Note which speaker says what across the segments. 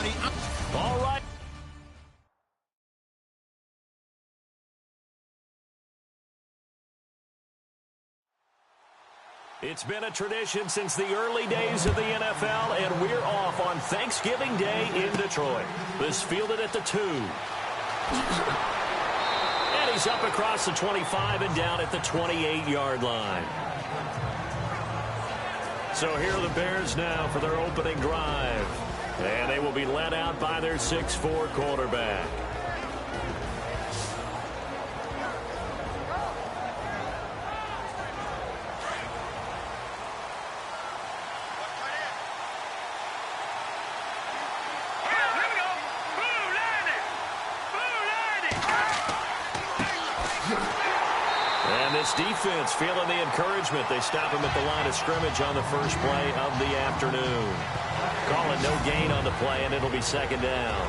Speaker 1: money.
Speaker 2: All right. It's been a tradition since the early days of the NFL, and we're off on Thanksgiving Day in Detroit. This fielded at the 2. And he's up across the 25 and down at the 28-yard line. So here are the Bears now for their opening drive. And they will be led out by their 6'4" quarterback. Defense feeling the encouragement. They stop him at the line of scrimmage on the first play of the afternoon. Call it no gain on the play, and it'll be second down.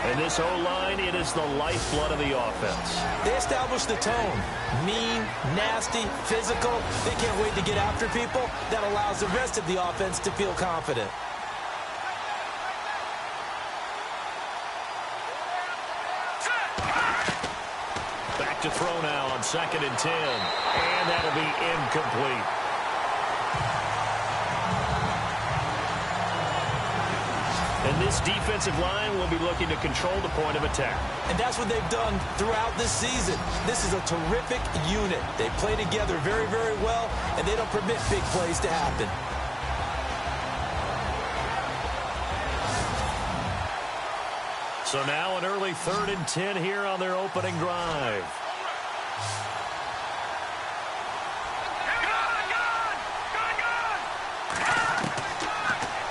Speaker 2: And this O-line, it is the lifeblood of the offense.
Speaker 3: They established the tone. Mean, nasty, physical. They can't wait to get after people. That allows the rest of the offense to feel confident.
Speaker 2: To throw now on 2nd and 10. And that'll be incomplete. And this defensive line will be looking to control the point of attack.
Speaker 3: And that's what they've done throughout this season. This is a terrific unit. They play together very, very well, and they don't permit big plays to happen.
Speaker 2: So now an early 3rd and 10 here on their opening drive.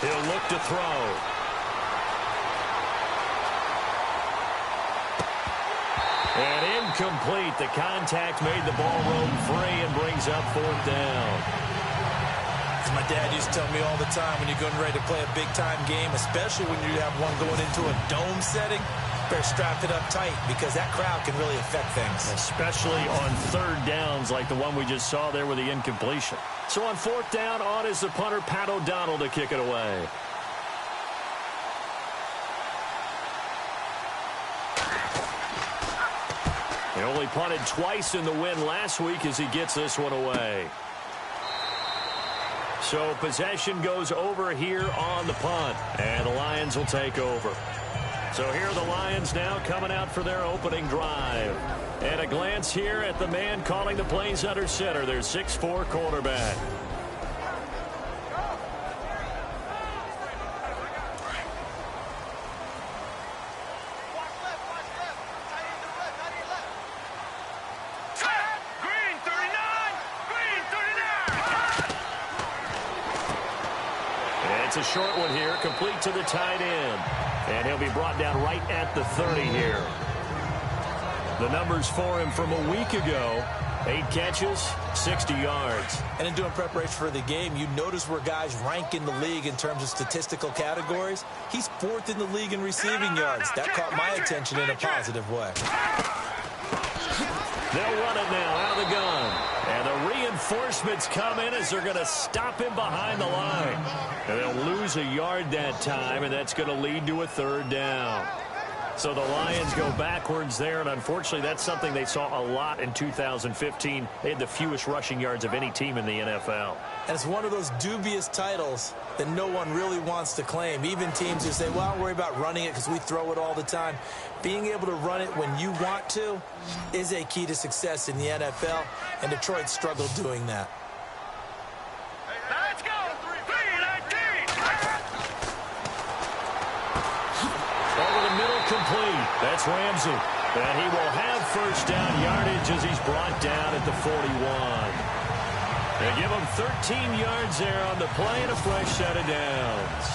Speaker 2: He'll look to throw. And incomplete. The contact made the ball roam free and brings up 4th down.
Speaker 3: As my dad used to tell me all the time, when you're getting ready to play a big-time game, especially when you have one going into a dome setting, better strap it up tight because that crowd can really affect things.
Speaker 2: Especially on 3rd downs like the one we just saw there with the incompletion. So on 4th down, on is the punter, Pat O'Donnell, to kick it away. He only punted twice in the win last week as he gets this one away. So possession goes over here on the punt, and the Lions will take over. So here are the Lions now coming out for their opening drive. And a glance here at the man calling the plays under center, their 6'4" quarterback. It's a short one here, complete to the tight end. And he'll be brought down right at the 30 here. The numbers for him from a week ago, 8 catches, 60 yards.
Speaker 3: And in doing preparation for the game, you notice where guys rank in the league in terms of statistical categories. He's 4th in the league in receiving yards. That caught my attention in a positive way.
Speaker 2: They'll run it now out of the gun. And the reinforcements come in as they're going to stop him behind the line. And they'll lose a yard that time, and that's going to lead to a 3rd down. So the Lions go backwards there, and unfortunately that's something they saw a lot in 2015. They had the fewest rushing yards of any team in the NFL.
Speaker 3: And it's one of those dubious titles that no one really wants to claim. Even teams who say, well, don't worry about running it because we throw it all the time. Being able to run it when you want to is a key to success in the NFL, and Detroit struggled doing that.
Speaker 4: Let's go! 3-19!
Speaker 2: Over the middle, complete. That's Ramsey. And he will have 1st down yardage as he's brought down at the 41. They give him 13 yards there on the play and a fresh set of downs.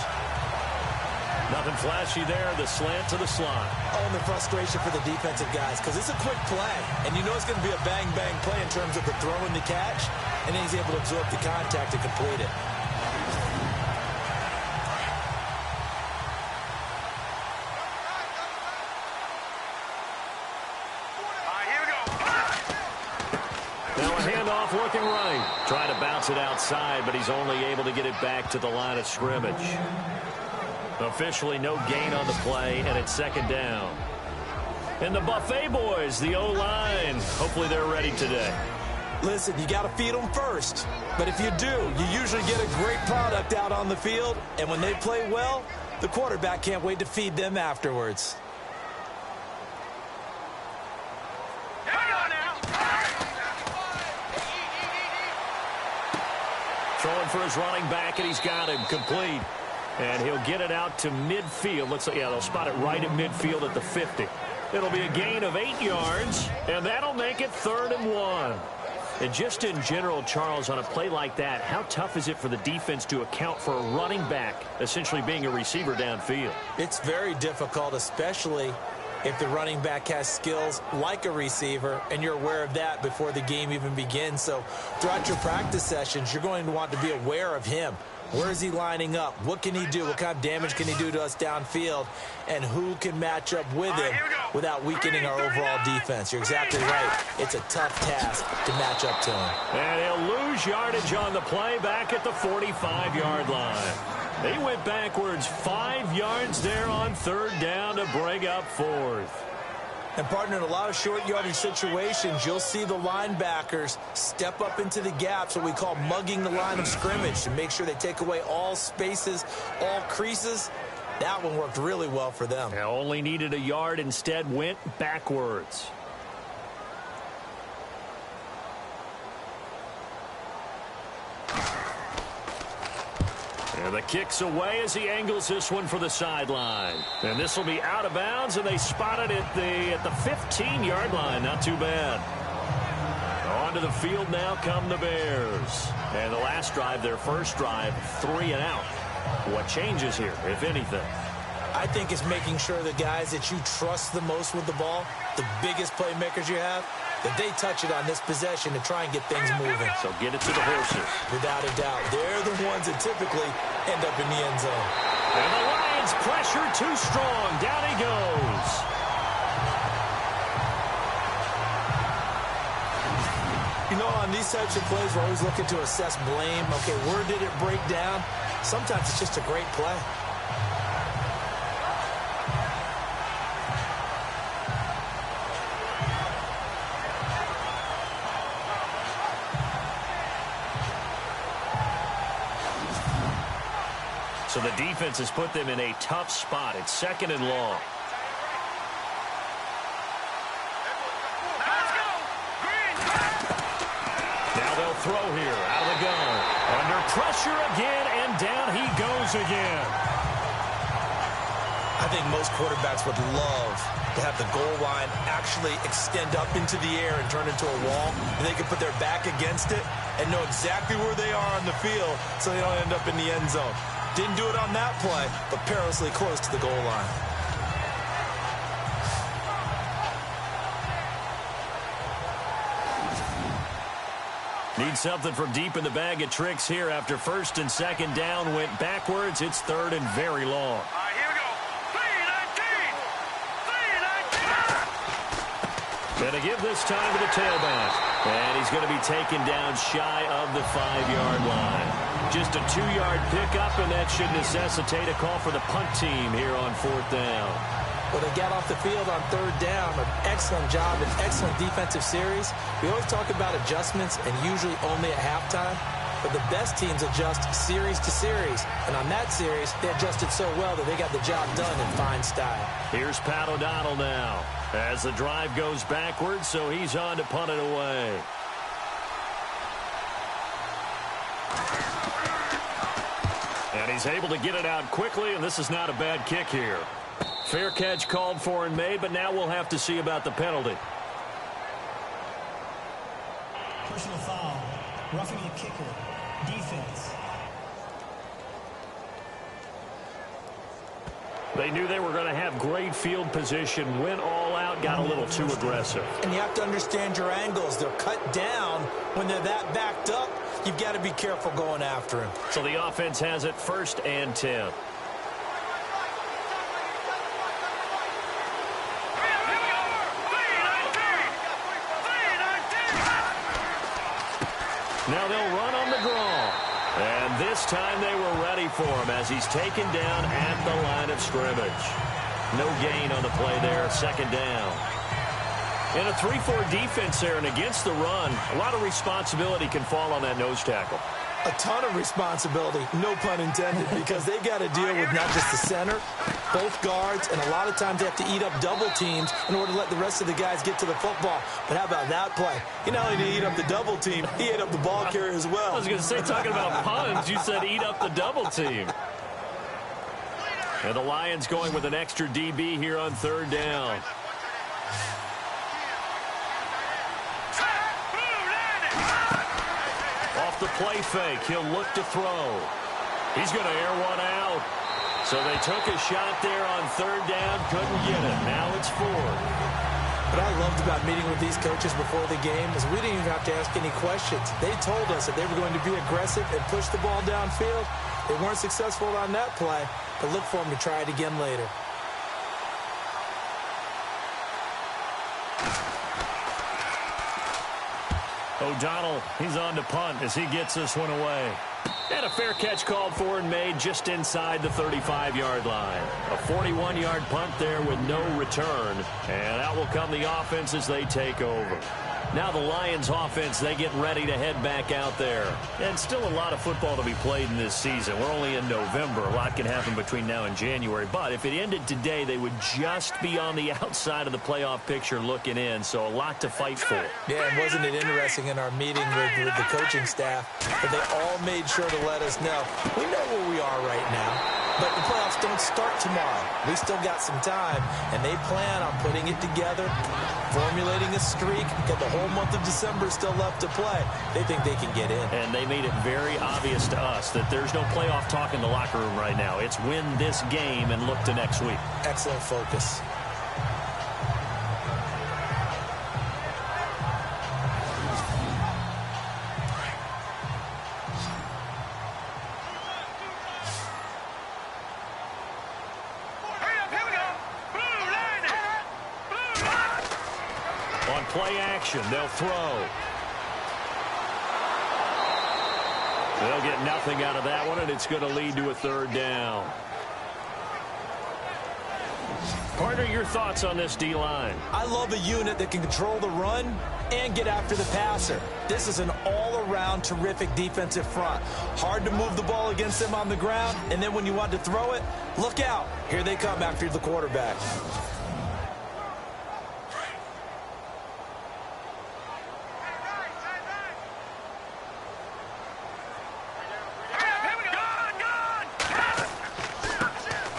Speaker 2: Nothing flashy there, the slant to the slot.
Speaker 3: Oh, and the frustration for the defensive guys, because it's a quick play. And you know it's going to be a bang-bang play in terms of the throw and the catch. And then he's able to absorb the contact to complete it.
Speaker 2: Now a handoff looking right. Trying to bounce it outside, but he's only able to get it back to the line of scrimmage. Officially no gain on the play, and it's second down. And the Buffet boys, the O-line, hopefully they're ready today.
Speaker 3: Listen, you got to feed them first. But if you do, you usually get a great product out on the field. And when they play well, the quarterback can't wait to feed them afterwards.
Speaker 2: Throwing for his running back, and he's got him complete. And he'll get it out to midfield. Looks like, yeah, they'll spot it right at midfield at the 50. It'll be a gain of 8 yards, and that'll make it 3rd and 1. And just in general, Charles, on a play like that, how tough is it for the defense to account for a running back essentially being a receiver downfield?
Speaker 3: It's very difficult, especially if the running back has skills like a receiver, and you're aware of that before the game even begins. So throughout your practice sessions, you're going to want to be aware of him. Where is he lining up? What can he do? What kind of damage can he do to us downfield? And who can match up with him without weakening our overall defense? You're exactly right. It's a tough task to match up to him.
Speaker 2: And he'll lose yardage on the play back at the 45-yard line. They went backwards 5 yards there on 3rd down to bring up 4th.
Speaker 3: And, partner, in a lot of short yardage situations, you'll see the linebackers step up into the gaps, what we call mugging the line of scrimmage, to make sure they take away all spaces, all creases. That one worked really well for them.
Speaker 2: They only needed a yard, instead went backwards. And the kick's away as he angles this one for the sideline. And this will be out of bounds, and they spot it at the 15-yard line. Not too bad. Onto the field now come the Bears. And the last drive, their first drive, 3 and out. What changes here, if anything?
Speaker 3: I think it's making sure the guys that you trust the most with the ball, the biggest playmakers you have, that they touch it on this possession to try and get things moving.
Speaker 2: So get it to the horses.
Speaker 3: Without a doubt. They're the ones that typically end up in the end zone.
Speaker 2: And the Lions pressure too strong. Down he goes.
Speaker 3: You know, on these types of plays, we're always looking to assess blame. Okay, where did it break down? Sometimes it's just a great play.
Speaker 2: So the defense has put them in a tough spot. It's 2nd and long. Now they'll throw here out of the gun. Under pressure again, and down he goes again.
Speaker 3: I think most quarterbacks would love to have the goal line actually extend up into the air and turn into a wall, and they can put their back against it and know exactly where they are on the field so they don't end up in the end zone. Didn't do it on that play, but perilously close to the goal line.
Speaker 2: Need something from deep in the bag of tricks here after 1st and 2nd down went backwards. It's 3rd and very long.
Speaker 4: Here we go. 3-19.
Speaker 2: And to give this time to the tailback. And he's going to be taken down shy of the 5-yard line. Just a 2-yard pickup, and that should necessitate a call for the punt team here on 4th down.
Speaker 3: Well, they got off the field on 3rd down. An excellent job, an excellent defensive series. We always talk about adjustments, and usually only at halftime. But the best teams adjust series to series. And on that series, they adjusted so well that they got the job done in fine style.
Speaker 2: Here's Pat O'Donnell now as the drive goes backwards, so he's on to punt it away. And he's able to get it out quickly, and this is not a bad kick here. Fair catch called for and made, but now we'll have to see about the penalty.
Speaker 1: Personal foul, roughing the kicker, defense.
Speaker 2: They knew they were going to have great field position, went all out, got a little too aggressive.
Speaker 3: And you have to understand your angles. They're cut down when they're that backed up. You've got to be careful going after him.
Speaker 2: So the offense has it 1st and 10. Now they'll run on the draw. And this time they were ready for him as he's taken down at the line of scrimmage. No gain on the play there, second down. In a 3-4 defense there and against the run, a lot of responsibility can fall on that nose tackle.
Speaker 3: A ton of responsibility, no pun intended, because they've got to deal with not just the center, both guards, and a lot of times they have to eat up double teams in order to let the rest of the guys get to the football. But how about that play? He not only did he eat up the double team, he ate up the ball carrier as well.
Speaker 2: I was going to say, talking about puns, you said eat up the double team. And the Lions going with an extra DB here on third down. Off the play fake, he'll look to throw. He's going to air one out. So they took a shot there on third down, couldn't get it. Now it's fourth.
Speaker 3: What I loved about meeting with these coaches before the game is we didn't even have to ask any questions. They told us that they were going to be aggressive and push the ball downfield. They weren't successful on that play, but look for them to try it again later.
Speaker 2: O'Donnell, he's on to punt as he gets this one away. And a fair catch called for and made just inside the 35-yard line. A 41-yard punt there with no return. And out will come the offense as they take over. Now the Lions offense, they get ready to head back out there. And still a lot of football to be played in this season. We're only in November. A lot can happen between now and January. But if it ended today, they would just be on the outside of the playoff picture looking in. So a lot to fight for.
Speaker 3: Yeah, and wasn't it interesting in our meeting with the coaching staff that they all made sure to let us know, we know where we are right now, but the playoffs don't start tomorrow. We still got some time, and they plan on putting it together, formulating a streak, get the whole month of December still left to play. They think they can get in.
Speaker 2: And they made it very obvious to us that there's no playoff talk in the locker room right now. It's win this game and look to next week.
Speaker 3: Excellent focus.
Speaker 2: Play action. They'll throw. They'll get nothing out of that one, and it's going to lead to a third down. Partner, your thoughts on this D-line?
Speaker 3: I love a unit that can control the run and get after the passer. This is an all-around terrific defensive front. Hard to move the ball against them on the ground, and then when you want to throw it, look out. Here they come after the quarterback.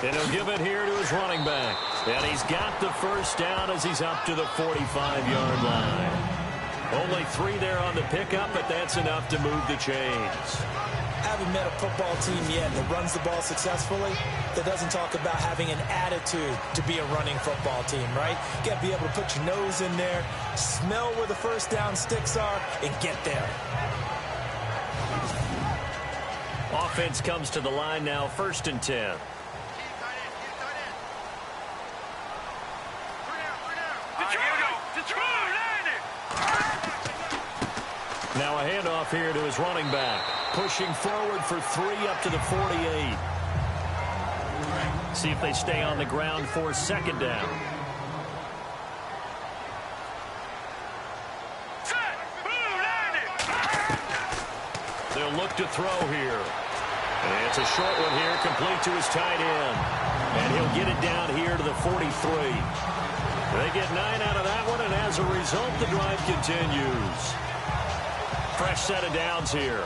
Speaker 2: And he'll give it here to his running back. And he's got the first down as he's up to the 45-yard line. Only 3 there on the pickup, but that's enough to move the chains.
Speaker 3: I haven't met a football team yet that runs the ball successfully that doesn't talk about having an attitude to be a running football team, right? You got to be able to put your nose in there, smell where the first down sticks are, and get there.
Speaker 2: Offense comes to the line now, 1st and 10. Now a handoff here to his running back. Pushing forward for 3 up to the 48. See if they stay on the ground for 2nd down. They'll look to throw here. And it's a short one here, complete to his tight end. And he'll get it down here to the 43. They get 9 out of that one, and as a result, the drive continues. Fresh set of downs here.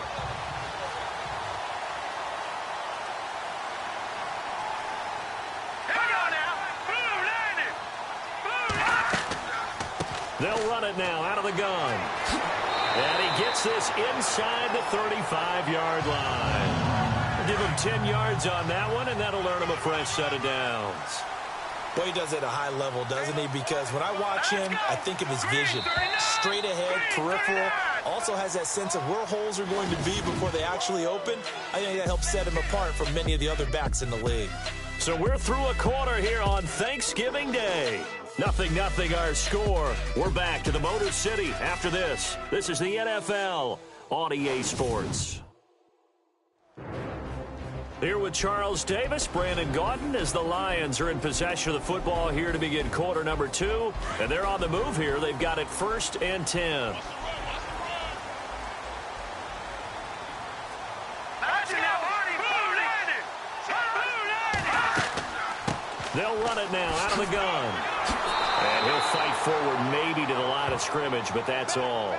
Speaker 2: They'll run it now out of the gun. And he gets this inside the 35-yard line. Give him 10 yards on that one, and that'll earn him a fresh set of downs.
Speaker 3: Well, he does it at a high level, doesn't he? Because when I watch him, I think of his vision. Straight ahead, peripheral. Also has that sense of where holes are going to be before they actually open. I think that helps set him apart from many of the other backs in the league.
Speaker 2: So we're through a quarter here on Thanksgiving Day. 0-0 our score. We're back to the Motor City after this. This is the NFL on EA Sports. Here with Charles Davis, Brandon Gaudin, as the Lions are in possession of the football here to begin quarter number 2. And they're on the move here. They've got it 1st and 10. They'll run it now out of the gun. And he'll fight forward maybe to the line of scrimmage, but that's all.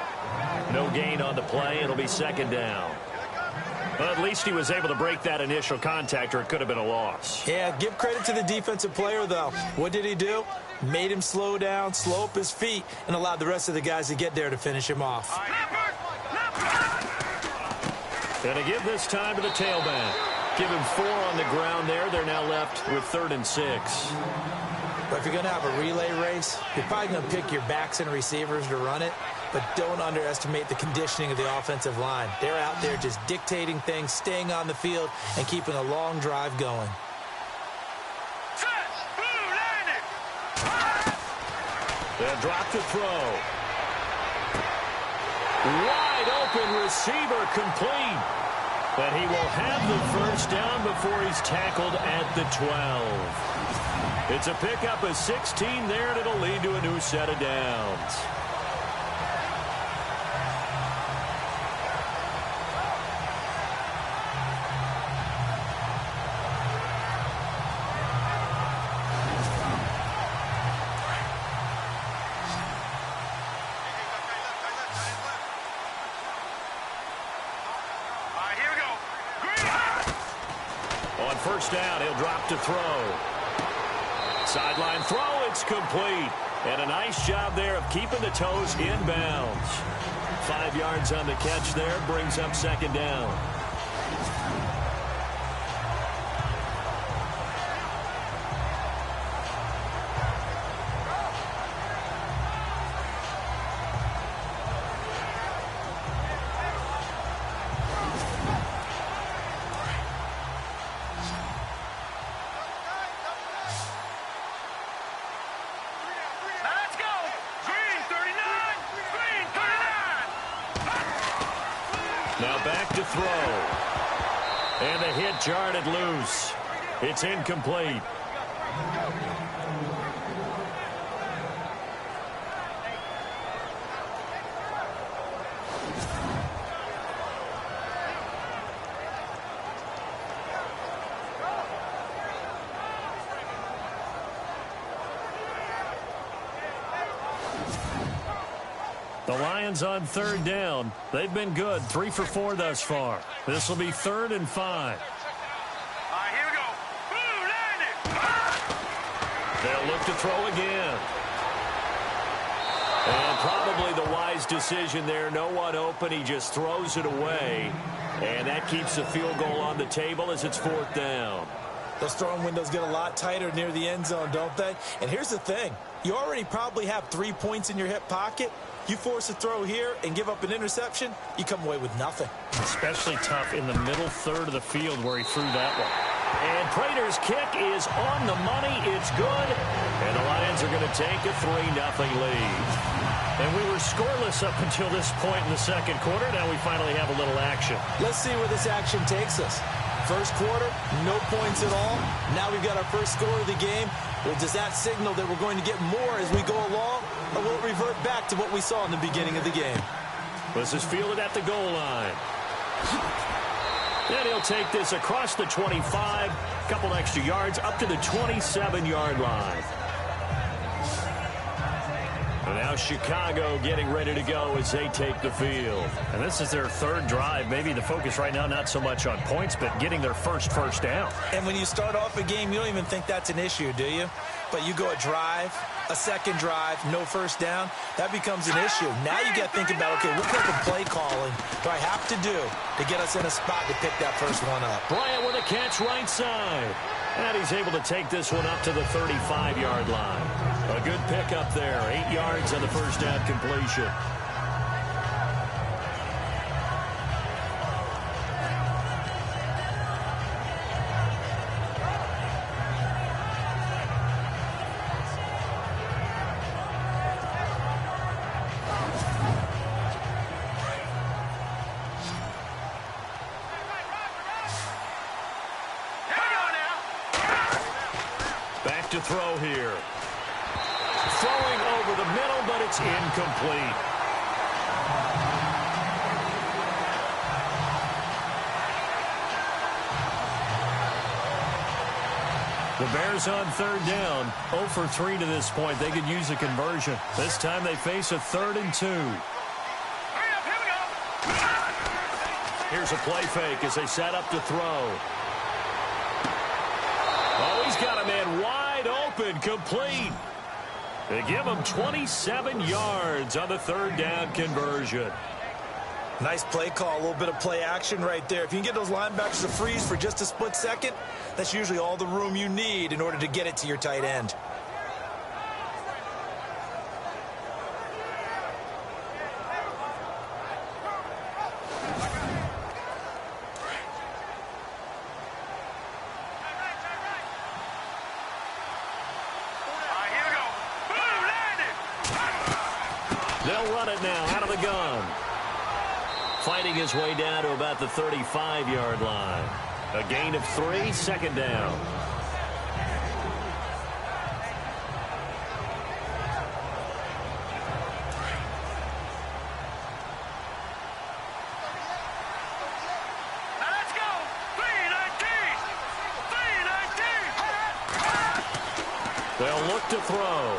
Speaker 2: No gain on the play. It'll be 2nd down. Well, at least he was able to break that initial contact, or it could have been a loss.
Speaker 3: Yeah, give credit to the defensive player, though. What did he do? Made him slow down, slow up his feet, and allowed the rest of the guys to get there to finish him off.
Speaker 2: And to give this time to the tailback. Give him 4 on the ground there. They're now left with 3rd and 6.
Speaker 3: But if you're going to have a relay race, you're probably going to pick your backs and receivers to run it, but don't underestimate the conditioning of the offensive line. They're out there just dictating things, staying on the field, and keeping a long drive going.
Speaker 2: They'll drop to throw. Wide open receiver complete. But he will have the 1st down before he's tackled at the 12. It's a pickup of 16 there, and it'll lead to a new set of downs. On 1st down, he'll drop to throw. Sideline throw, it's complete. And a nice job there of keeping the toes inbounds. 5 yards on the catch there, brings up 2nd down. Now back to throw. And the hit jarred loose. It's incomplete. The Lions on 3rd down. They've been good. 3 for 4 thus far. This will be 3rd and 5.
Speaker 4: Here we go.
Speaker 2: They'll look to throw again. And probably the wise decision there. No one open. He just throws it away. And that keeps the field goal on the table as it's 4th down.
Speaker 3: Those throwing windows get a lot tighter near the end zone, don't they? And here's the thing. You already probably have 3 points in your hip pocket. You force a throw here and give up an interception, you come away with nothing.
Speaker 2: Especially tough in the middle third of the field where he threw that one. And Prater's kick is on the money. It's good. And the Lions are going to take a 3-0 lead. And we were scoreless up until this point in the 2nd quarter. Now we finally have a little action.
Speaker 3: Let's see where this action takes us. 1st quarter, no points at all. Now we've got our first score of the game. Well, does that signal that we're going to get more as we go along, or will it revert back to what we saw in the beginning of the game?
Speaker 2: This is fielded at the goal line. And he'll take this across the 25, a couple extra yards, up to the 27-yard line. And now Chicago getting ready to go as they take the field.
Speaker 5: And this is their 3rd drive. Maybe the focus right now not so much on points, but getting their first down.
Speaker 3: And when you start off a game, you don't even think that's an issue, do you? But you go a drive, a 2nd drive, no 1st down, that becomes an issue. Now you got to think about, okay, what type of play calling do I have to do to get us in a spot to pick that first one up?
Speaker 2: Bryant with a catch right side. And he's able to take this one up to the 35-yard line. A good pickup there. 8 yards on the first down completion. to throw here. Throwing over the middle, but it's incomplete. The Bears on third down, 0 for 3 to this point. They could use a conversion. This time they face a 3rd and 2. Here's a play fake as they set up to throw. Oh, he's got a man wide open, complete. They give him 27 yards on the 3rd down conversion.
Speaker 3: Nice play call, a little bit of play action right there. If you can get those linebackers to freeze for just a split second, that's usually all the room you need in order to get it to your tight end.
Speaker 2: They'll run it now out of the gun. Fighting his way down to about the 35-yard line. A gain of 3, 2nd down.
Speaker 4: Let's go! 319! 319!
Speaker 2: They'll look to throw.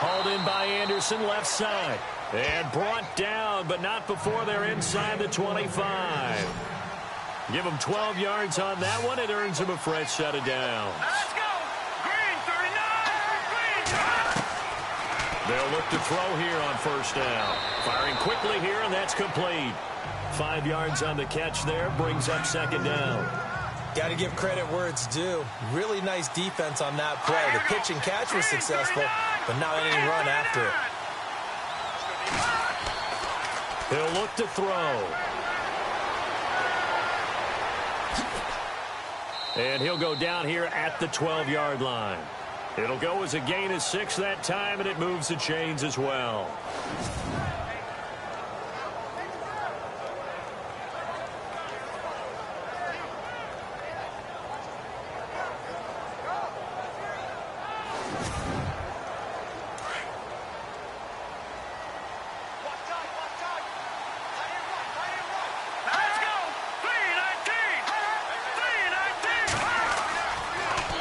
Speaker 2: Hauled in by Anderson, left side. And brought down, but not before they're inside the 25. Give them 12 yards on that one. It earns them a fresh set of downs.
Speaker 4: Let's go! Green 39! Green!
Speaker 2: They'll look to throw here on 1st down. Firing quickly here, and that's complete. 5 yards on the catch there, brings up 2nd down.
Speaker 3: Got to give credit where it's due. Really nice defense on that play. The pitch and catch was successful, but not any run after it.
Speaker 2: He'll look to throw. And he'll go down here at the 12-yard line. It'll go as a gain of 6 that time, and it moves the chains as well.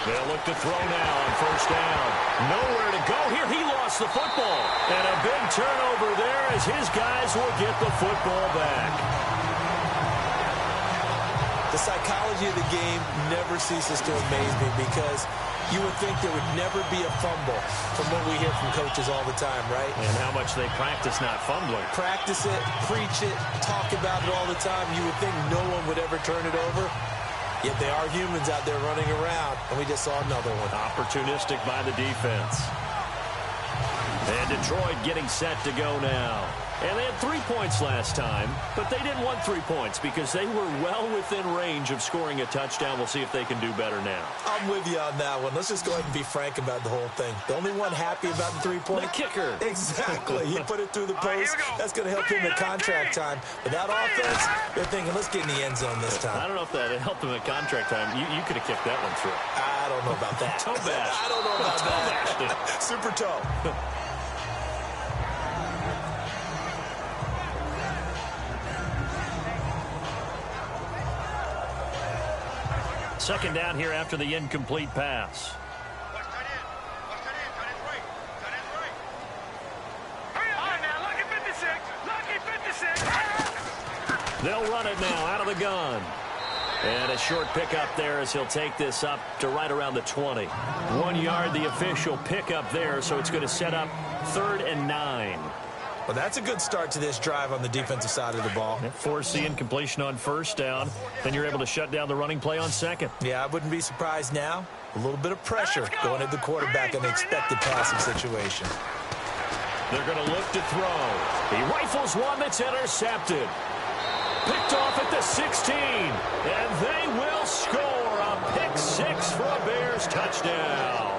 Speaker 2: They'll look to throw now on 1st down. Nowhere to go here. He lost the football. And a big turnover there as his guys will get the football back.
Speaker 3: The psychology of the game never ceases to amaze me because you would think there would never be a fumble from what we hear from coaches all the time, right?
Speaker 2: And how much they practice not fumbling.
Speaker 3: Practice it, preach it, talk about it all the time. You would think no one would ever turn it over. Yet they are humans out there running around, and we just saw another one.
Speaker 2: Opportunistic by the defense. And Detroit getting set to go now. And they had 3 points last time, but they didn't want 3 points because they were well within range of scoring a touchdown. We'll see if they can do better now.
Speaker 3: I'm with you on that one. Let's just go ahead and be frank about the whole thing. The only one happy about the 3-point?
Speaker 2: The kicker.
Speaker 3: Exactly. He put it through the post. That's going to help him at contract time. But that offense, they're thinking, let's get in the end zone this time.
Speaker 2: I don't know if that helped him at contract time. You could have kicked that one through.
Speaker 3: I don't know about that.
Speaker 2: Toe bash.
Speaker 3: I don't know about
Speaker 2: toe bashed
Speaker 3: that. Super toe.
Speaker 2: Second down here after the incomplete pass. They'll run it now out of the gun. And a short pickup there as he'll take this up to right around the 20. 1 yard, the official pickup there, so it's going to set up 3rd and 9.
Speaker 3: Well, that's a good start to this drive on the defensive side of the ball.
Speaker 2: Force the incompletion on 1st down. Then you're able to shut down the running play on 2nd.
Speaker 3: Yeah, I wouldn't be surprised now. A little bit of pressure going at the quarterback in the expected passing situation.
Speaker 2: They're going to look to throw. He rifles one that's intercepted. Picked off at the 16. And they will score a pick 6 for a Bears touchdown.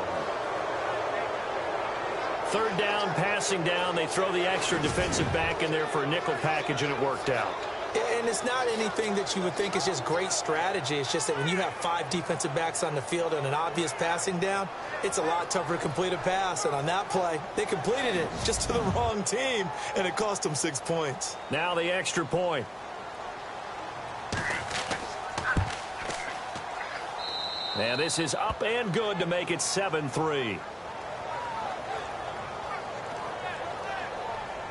Speaker 2: 3rd down, passing down. They throw the extra defensive back in there for a nickel package, and it worked out.
Speaker 3: And it's not anything that you would think is just great strategy. It's just that when you have 5 defensive backs on the field and an obvious passing down, it's a lot tougher to complete a pass. And on that play, they completed it just to the wrong team, and it cost them 6 points.
Speaker 2: Now the extra point. And this is up and good to make it 7-3.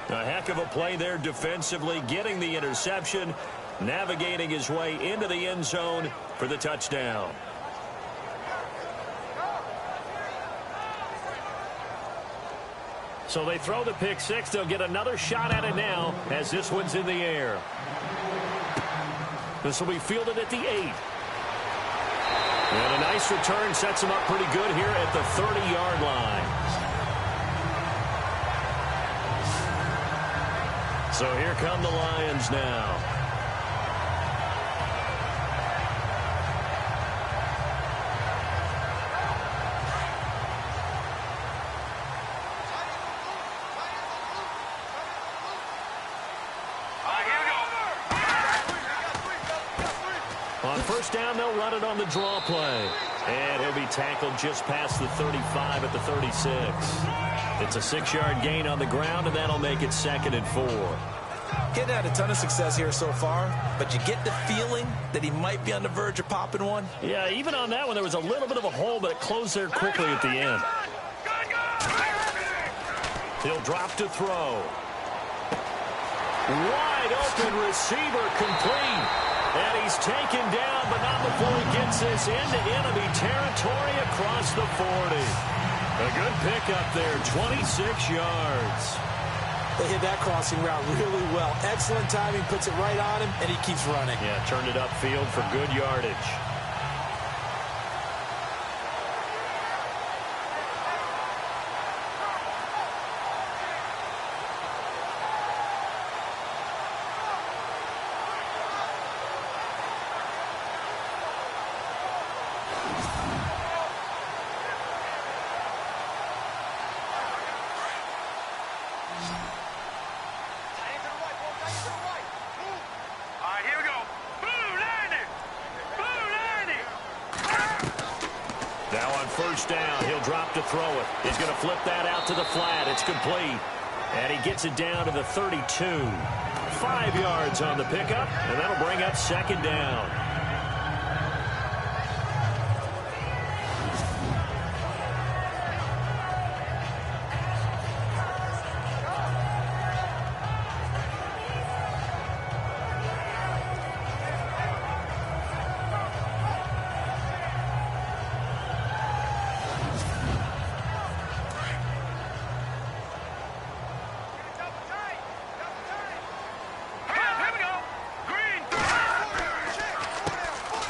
Speaker 2: A heck of a play there defensively, getting the interception, navigating his way into the end zone for the touchdown. So they throw the pick six. They'll get another shot at it now as this one's in the air. This will be fielded at the 8. And a nice return sets him up pretty good here at the 30-yard line. So here come the Lions now. On first down, they'll run it on the draw play. And he'll be tackled just past the 35 at the 36. It's a 6-yard gain on the ground, and that'll make it 2nd and 4.
Speaker 3: Getting had a ton of success here so far, but you get the feeling that he might be on the verge of popping one.
Speaker 2: Yeah, even on that one, there was a little bit of a hole, but it closed there quickly at the end. He'll drop to throw. Wide open receiver complete. And he's taken down, but not before he gets this into enemy territory across the 40. A good pickup there, 26 yards.
Speaker 3: They hit that crossing route really well. Excellent timing, puts it right on him, and he keeps running.
Speaker 2: Yeah, turned it upfield for good yardage. First down, he'll drop to throw it. He's going to flip that out to the flat. It's complete. And he gets it down to the 32. 5 yards on the pickup, and that'll bring up 2nd down.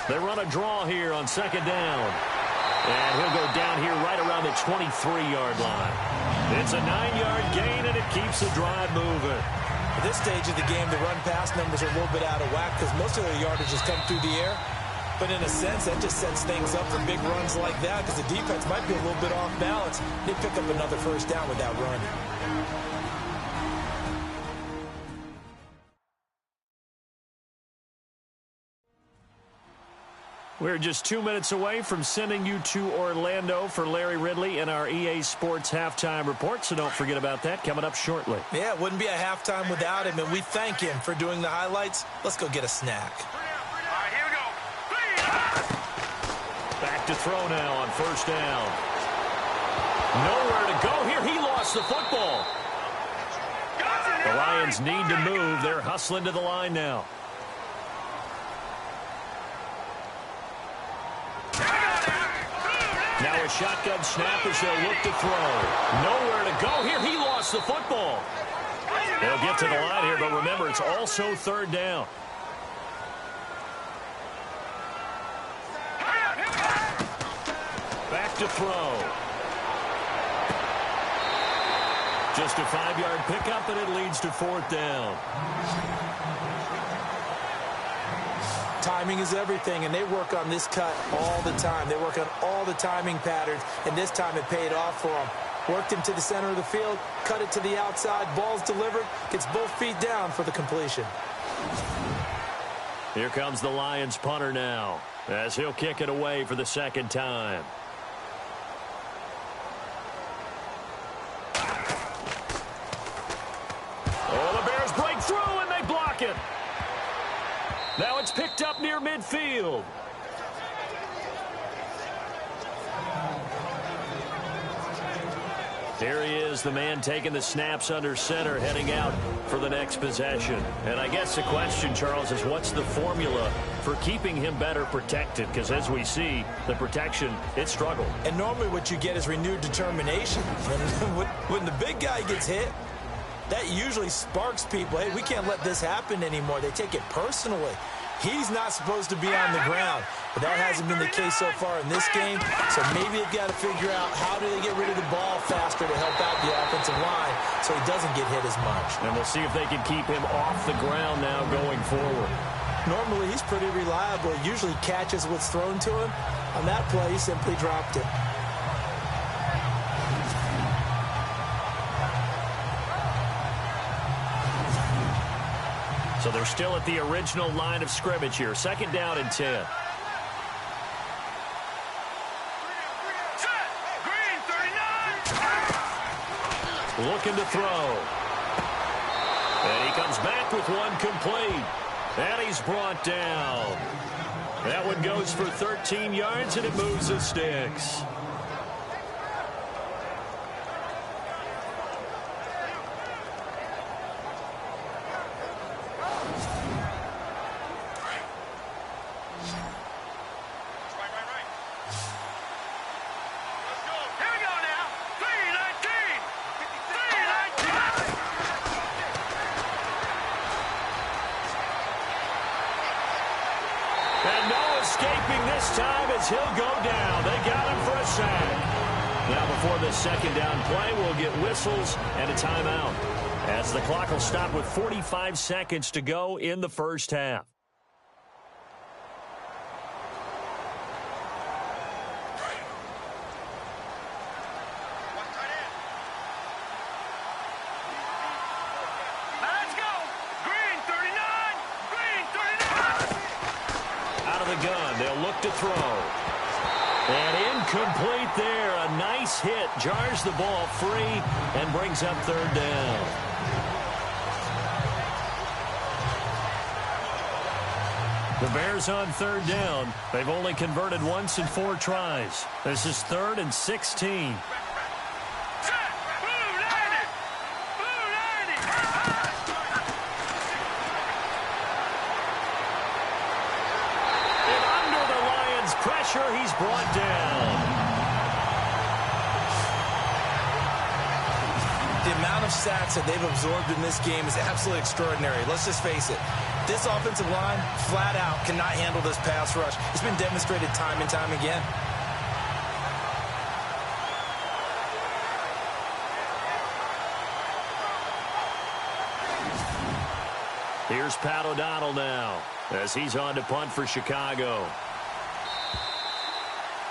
Speaker 2: They run a draw here on 2nd down. And he'll go down here right around the 23-yard line. It's a 9-yard gain, and it keeps the drive moving.
Speaker 3: At this stage of the game, the run-pass numbers are a little bit out of whack because most of their yardage has come through the air. But in a sense, that just sets things up for big runs like that because the defense might be a little bit off balance. They pick up another first down with that run.
Speaker 2: We're just 2 minutes away from sending you to Orlando for Larry Ridley and our EA Sports Halftime Report, so don't forget about that coming up shortly.
Speaker 3: Yeah, it wouldn't be a halftime without him, and we thank him for doing the highlights. Let's go get a snack.
Speaker 4: Here we go.
Speaker 2: Back to throw now on first down. Nowhere to go here. He lost the football. The Lions need to move. They're hustling to the line now. Now a shotgun snap as they'll look to throw. Nowhere to go here. He lost the football. They'll get to the line here, but remember, it's also 3rd down. Back to throw. Just a 5-yard pickup, and it leads to 4th down.
Speaker 3: Timing is everything, and they work on this cut all the time. They work on all the timing patterns, and this time it paid off for them. Worked him to the center of the field, cut it to the outside, ball's delivered, gets both feet down for the completion.
Speaker 2: Here comes the Lions punter now, as he'll kick it away for the second time. Oh, the Bears break through, and they block it. Now it's picked up near midfield. Here he is, the man taking the snaps under center, heading out for the next possession. And I guess the question, Charles, is what's the formula for keeping him better protected? Because as we see, the protection, it struggled.
Speaker 3: And normally what you get is renewed determination. When the big guy gets hit, that usually sparks people. Hey, we can't let this happen anymore. They take it personally. He's not supposed to be on the ground, but that hasn't been the case so far in this game. So maybe they've got to figure out how do they get rid of the ball faster to help out the offensive line so he doesn't get hit as much.
Speaker 2: And we'll see if they can keep him off the ground now going forward.
Speaker 3: Normally, he's pretty reliable. He usually catches what's thrown to him. On that play, he simply dropped it.
Speaker 2: So they're still at the original line of scrimmage here. Second down and 10.
Speaker 4: Green, 39.
Speaker 2: Looking to throw. And he comes back with one complete. And he's brought down. That one goes for 13 yards, and it moves the sticks. And no escaping this time as he'll go down. They got him for a sack. Now before this second down play, we'll get whistles and a timeout, as the clock will stop with 45 seconds to go in the first half.
Speaker 4: Let's go. Green, 39. Green, 39.
Speaker 2: Out of the gun, they'll look to throw. And incomplete there. A nice hit. Jars the ball free and brings up third down. The Bears on third down. They've only converted once in 4 tries. This is 3rd and 16. Pressure, he's brought down.
Speaker 3: The amount of sacks that they've absorbed in this game is absolutely extraordinary. Let's just face it. This offensive line, flat out, cannot handle this pass rush. It's been demonstrated time and time again.
Speaker 2: Here's Pat O'Donnell now, as he's on to punt for Chicago.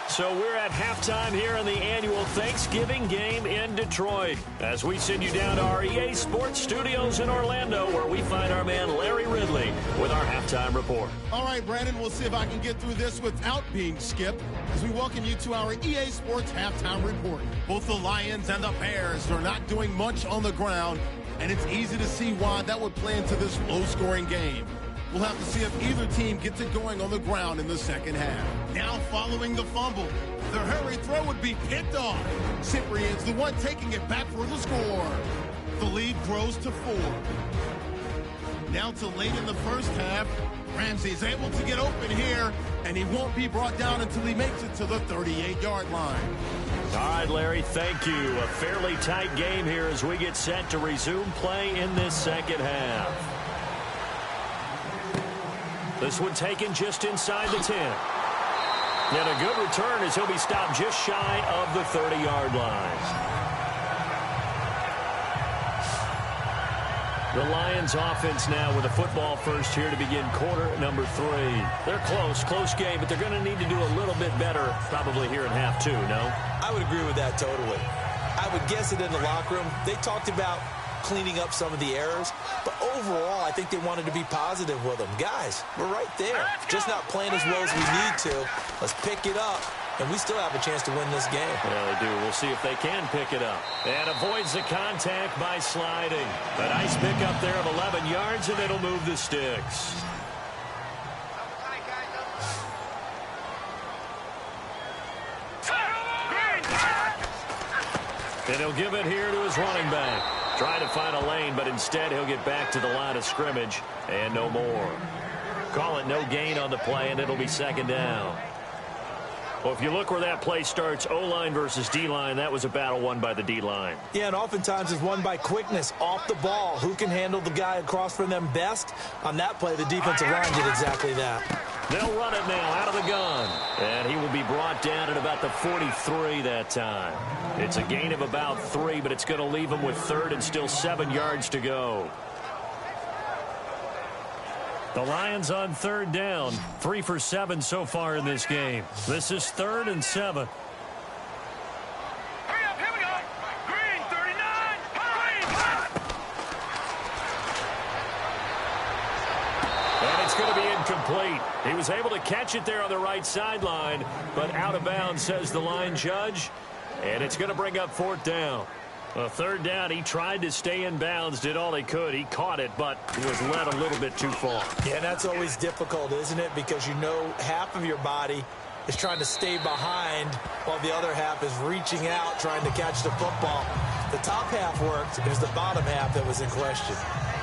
Speaker 2: So we're at halftime here in the annual Thanksgiving game in Detroit, as we send you down to our EA Sports Studios in Orlando, where we find our man Larry Ridley with our halftime report.
Speaker 6: All right, Brandon, we'll see if I can get through this without being skipped as we welcome you to our EA Sports halftime report. Both the Lions and the Bears are not doing much on the ground, and it's easy to see why that would play into this low-scoring game. We'll have to see if either team gets it going on the ground in the second half. Now following the fumble, the hurry throw would be picked off. Cyprian's the one taking it back for the score. The lead grows to 4. Now to late in the first half, Ramsey's able to get open here, and he won't be brought down until he makes it to the 38-yard line.
Speaker 2: All right, Larry, thank you. A fairly tight game here as we get set to resume play in this second half. This one taken just inside the 10. And a good return as he'll be stopped just shy of the 30-yard line. The Lions offense now with a football first here to begin quarter number 3. They're close game, but they're going to need to do a little bit better probably here in half 2, no?
Speaker 3: I would agree with that totally. I would guess it in the locker room. They talked about cleaning up some of the errors. But overall, I think they wanted to be positive with them. Guys, we're right there. Just not playing as well as we need to. Let's pick it up, and we still have a chance to win this game.
Speaker 2: Yeah, they do. We'll see if they can pick it up. And avoids the contact by sliding. A nice pickup there of 11 yards, and it'll move the sticks. And he'll give it here to his running back. Trying to find a lane, but instead he'll get back to the line of scrimmage and no more. Call it no gain on the play, and it'll be second down. Well, if you look where that play starts, O-line versus D-line, that was a battle won by the D-line.
Speaker 3: Yeah, and oftentimes it's won by quickness, off the ball. Who can handle the guy across from them best? On that play, the defensive line did exactly that.
Speaker 2: They'll run it now out of the gun. And he will be brought down at about the 43 that time. It's a gain of about 3, but it's going to leave him with third and still 7 yards to go. The Lions on third down. 3 for 7 so far in this game. This is 3rd and 7.
Speaker 4: Hurry up, here we go. Green, 39.
Speaker 2: And it's going to be incomplete. He was able to catch it there on the right sideline, but out of bounds, says the line judge. And it's going to bring up 4th down. A 3rd down, he tried to stay in bounds, did all he could. He caught it, but was led a little bit too far.
Speaker 3: Yeah, that's always difficult, isn't it? Because you know half of your body is trying to stay behind while the other half is reaching out, trying to catch the football. The top half worked. It was the bottom half that was in question.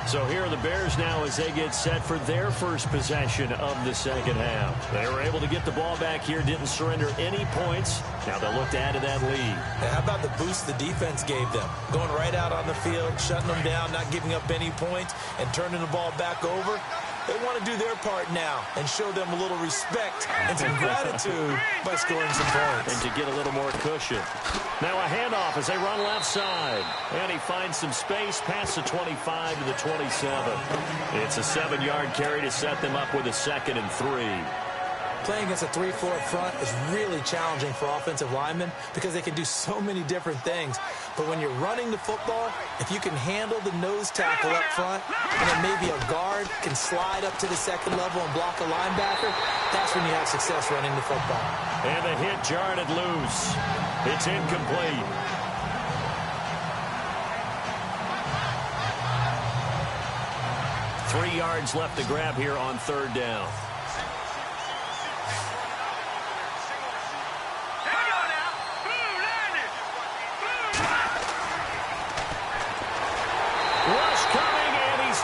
Speaker 2: So here are the Bears now as they get set for their first possession of the second half. They were able to get the ball back here, didn't surrender any points. Now they'll look to add to that lead.
Speaker 3: And how about the boost the defense gave them? Going right out on the field, shutting them down, not giving up any points, and turning the ball back over. They want to do their part now and show them a little respect and some gratitude by scoring some points.
Speaker 2: And to get a little more cushion. Now a handoff as they run left side. And he finds some space past the 25 to the 27. It's a 7-yard carry to set them up with a 2nd and 3.
Speaker 3: Playing against a 3-4 front is really challenging for offensive linemen because they can do so many different things. But when you're running the football, if you can handle the nose tackle up front, and then maybe a guard can slide up to the 2nd level and block a linebacker, that's when you have success running the football.
Speaker 2: And the hit jarred it loose. It's incomplete. Three yards left to grab here on 3rd down.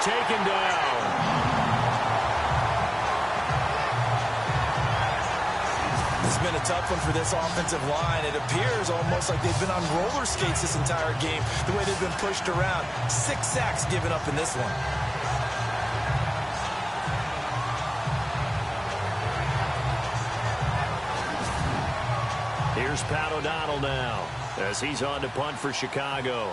Speaker 2: Taken down.
Speaker 3: It's been a tough one for this offensive line. It appears almost like they've been on roller skates this entire game, the way they've been pushed around. 6 sacks given up in this one.
Speaker 2: Here's Pat O'Donnell now as he's on to punt for Chicago.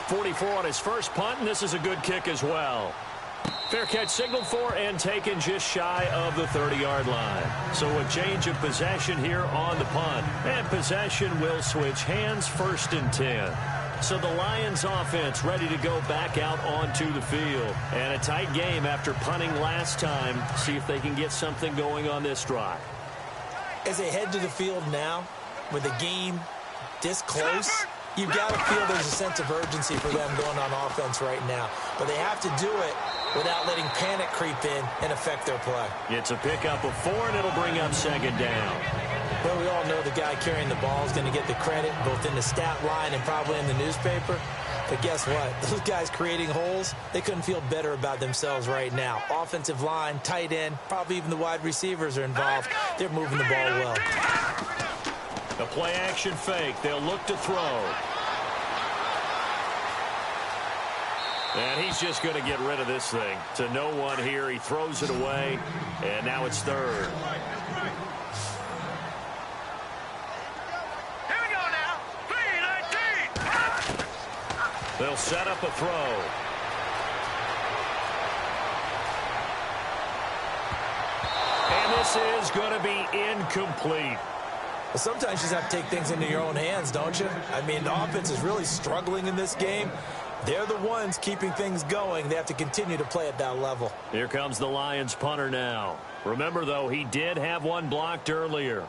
Speaker 2: 44 on his first punt, and this is a good kick as well. Fair catch signaled for and taken just shy of the 30-yard line. So a change of possession here on the punt. And possession will switch hands, 1st and 10. So the Lions offense ready to go back out onto the field. And a tight game after punting last time. See if they can get something going on this drive.
Speaker 3: As they head to the field now, with the game this close, you've got to feel there's a sense of urgency for them going on offense right now. But they have to do it without letting panic creep in and affect their play.
Speaker 2: It's a pickup of 4, and it'll bring up 2nd down.
Speaker 3: Well, we all know the guy carrying the ball is going to get the credit both in the stat line and probably in the newspaper. But guess what? Those guys creating holes, they couldn't feel better about themselves right now. Offensive line, tight end, probably even the wide receivers are involved. They're moving the ball well.
Speaker 2: The play action fake. They'll look to throw. And he's just going to get rid of this thing. To no one here. He throws it away. And now it's 3rd.
Speaker 4: Here we go now. 3-19.
Speaker 2: They'll set up a throw. And This is going to be incomplete.
Speaker 3: Well, sometimes you just have to take things into your own hands, don't you? I mean, the offense is really struggling in this game. They're the ones keeping things going. They have to continue to play at that level.
Speaker 2: Here comes the Lions punter now. Remember, though, he did have one blocked earlier.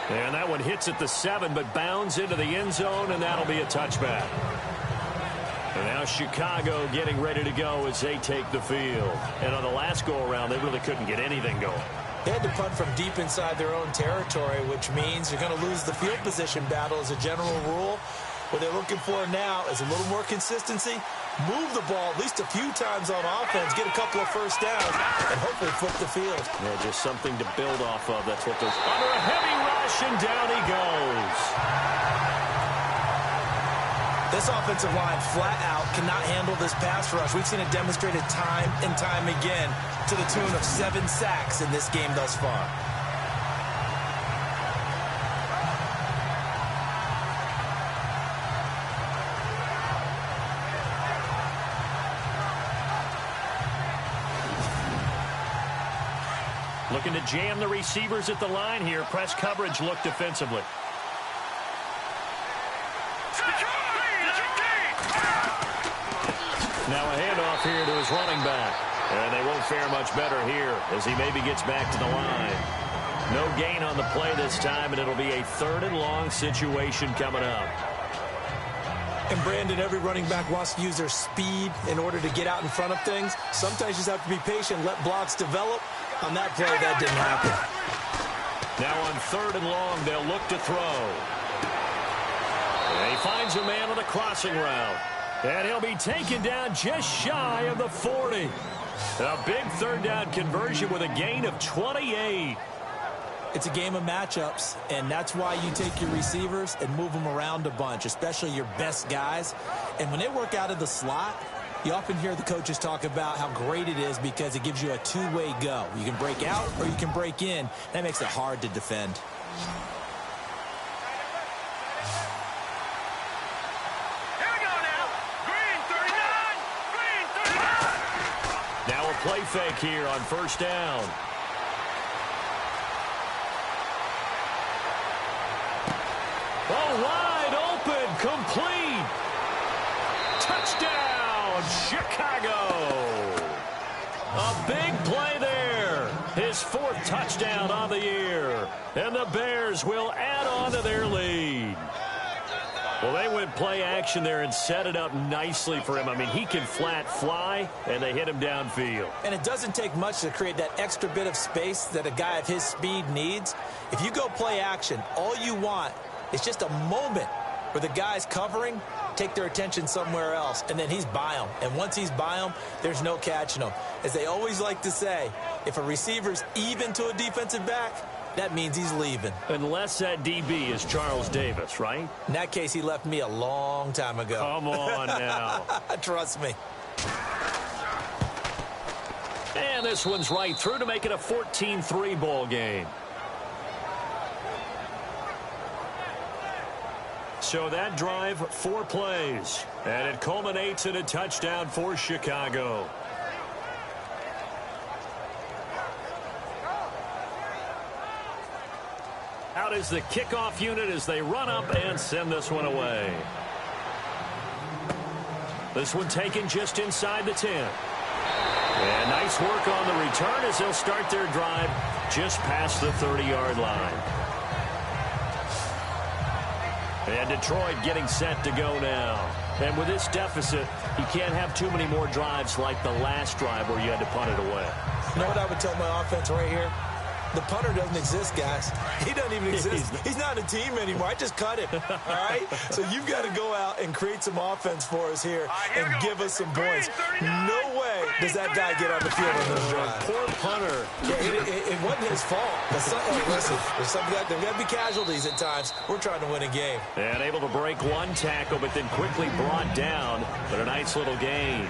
Speaker 2: And that one hits at the 7, but bounds into the end zone, and that'll be a touchback. And now Chicago getting ready to go as they take the field. And on the last go-around, they really couldn't get anything going.
Speaker 3: They had to punt from deep inside their own territory, which means you're going to lose the field position battle as a general rule. What they're looking for now is a little more consistency, move the ball at least a few times on offense, get a couple of first downs, and hopefully flip the field.
Speaker 2: Yeah, just something to build off of. That's what those... Under a heavy rush, and down he goes.
Speaker 3: This offensive line flat out cannot handle this pass rush. We've seen it demonstrated time and time again to the tune of 7 sacks in this game thus far.
Speaker 2: Looking to jam the receivers at the line here. Press coverage look defensively. Now a handoff here to his running back. And they won't fare much better here as he maybe gets back to the line. No gain on the play this time, and it'll be a 3rd and long situation coming up.
Speaker 3: And Brandon, every running back wants to use their speed in order to get out in front of things. Sometimes you just have to be patient, let blocks develop. On that play, that didn't happen.
Speaker 2: Now on 3rd and long, they'll look to throw. And he finds a man on the crossing route. And he'll be taken down just shy of the 40. A big 3rd down conversion with a gain of 28.
Speaker 3: It's a game of matchups, and that's why you take your receivers and move them around a bunch, especially your best guys. And when they work out of the slot, you often hear the coaches talk about how great it is because it gives you a two-way go. You can break out or you can break in. That makes it hard to defend.
Speaker 4: Here we go now. Green 39. Green 39.
Speaker 2: Now a play fake here on 1st down. Oh, wide open, complete. Touchdown, Chicago. A big play there. His 4th touchdown on the year. And the Bears will add on to their lead. Well, they went play action there and set it up nicely for him. I mean, he can flat fly, and they hit him downfield.
Speaker 3: And it doesn't take much to create that extra bit of space that a guy of his speed needs. If you go play action, all you want is just a moment where the guy's covering, take their attention somewhere else, and then he's by him. And once he's by him, there's no catching him. As they always like to say, if a receiver's even to a defensive back, that means he's leaving.
Speaker 2: Unless that DB is Charles Davis, right?
Speaker 3: In that case, he left me a long time ago.
Speaker 2: Come on now.
Speaker 3: Trust me.
Speaker 2: And this one's right through to make it a 14-3 ball game. So that drive, 4 plays. And it culminates in a touchdown for Chicago. Out is the kickoff unit as they run up and send this one away. This one taken just inside the 10. And nice work on the return as they'll start their drive just past the 30-yard line. And Detroit getting set to go now. And with this deficit, you can't have too many more drives like the last drive where you had to punt it away.
Speaker 3: You know what I would tell my offense right here? The punter doesn't exist, guys. He doesn't even exist. He's not a team anymore. I just cut him, all right? So you've got to go out and create some offense for us here and give us some points. No way does that guy get on the field on this drive.
Speaker 2: Poor punter.
Speaker 3: Yeah, it wasn't his fault. Listen, there's got to be casualties at times. We're trying to win a game.
Speaker 2: And able to break one tackle, but then quickly brought down. But a nice little gain.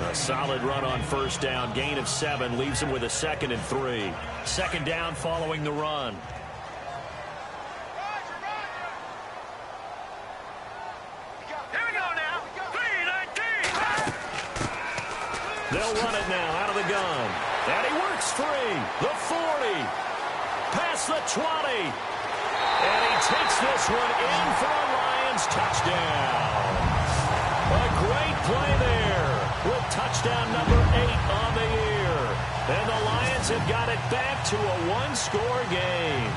Speaker 2: A solid run on 1st down. Gain of 7 leaves him with a 2nd and 3. 2nd down following the run. They'll run it now out of the gun. And he works free. The 40. Past the 20. And he takes this one in for a Lions touchdown. A great play there with touchdown number 8 on the year. And the Lions have got it back to a one-score game.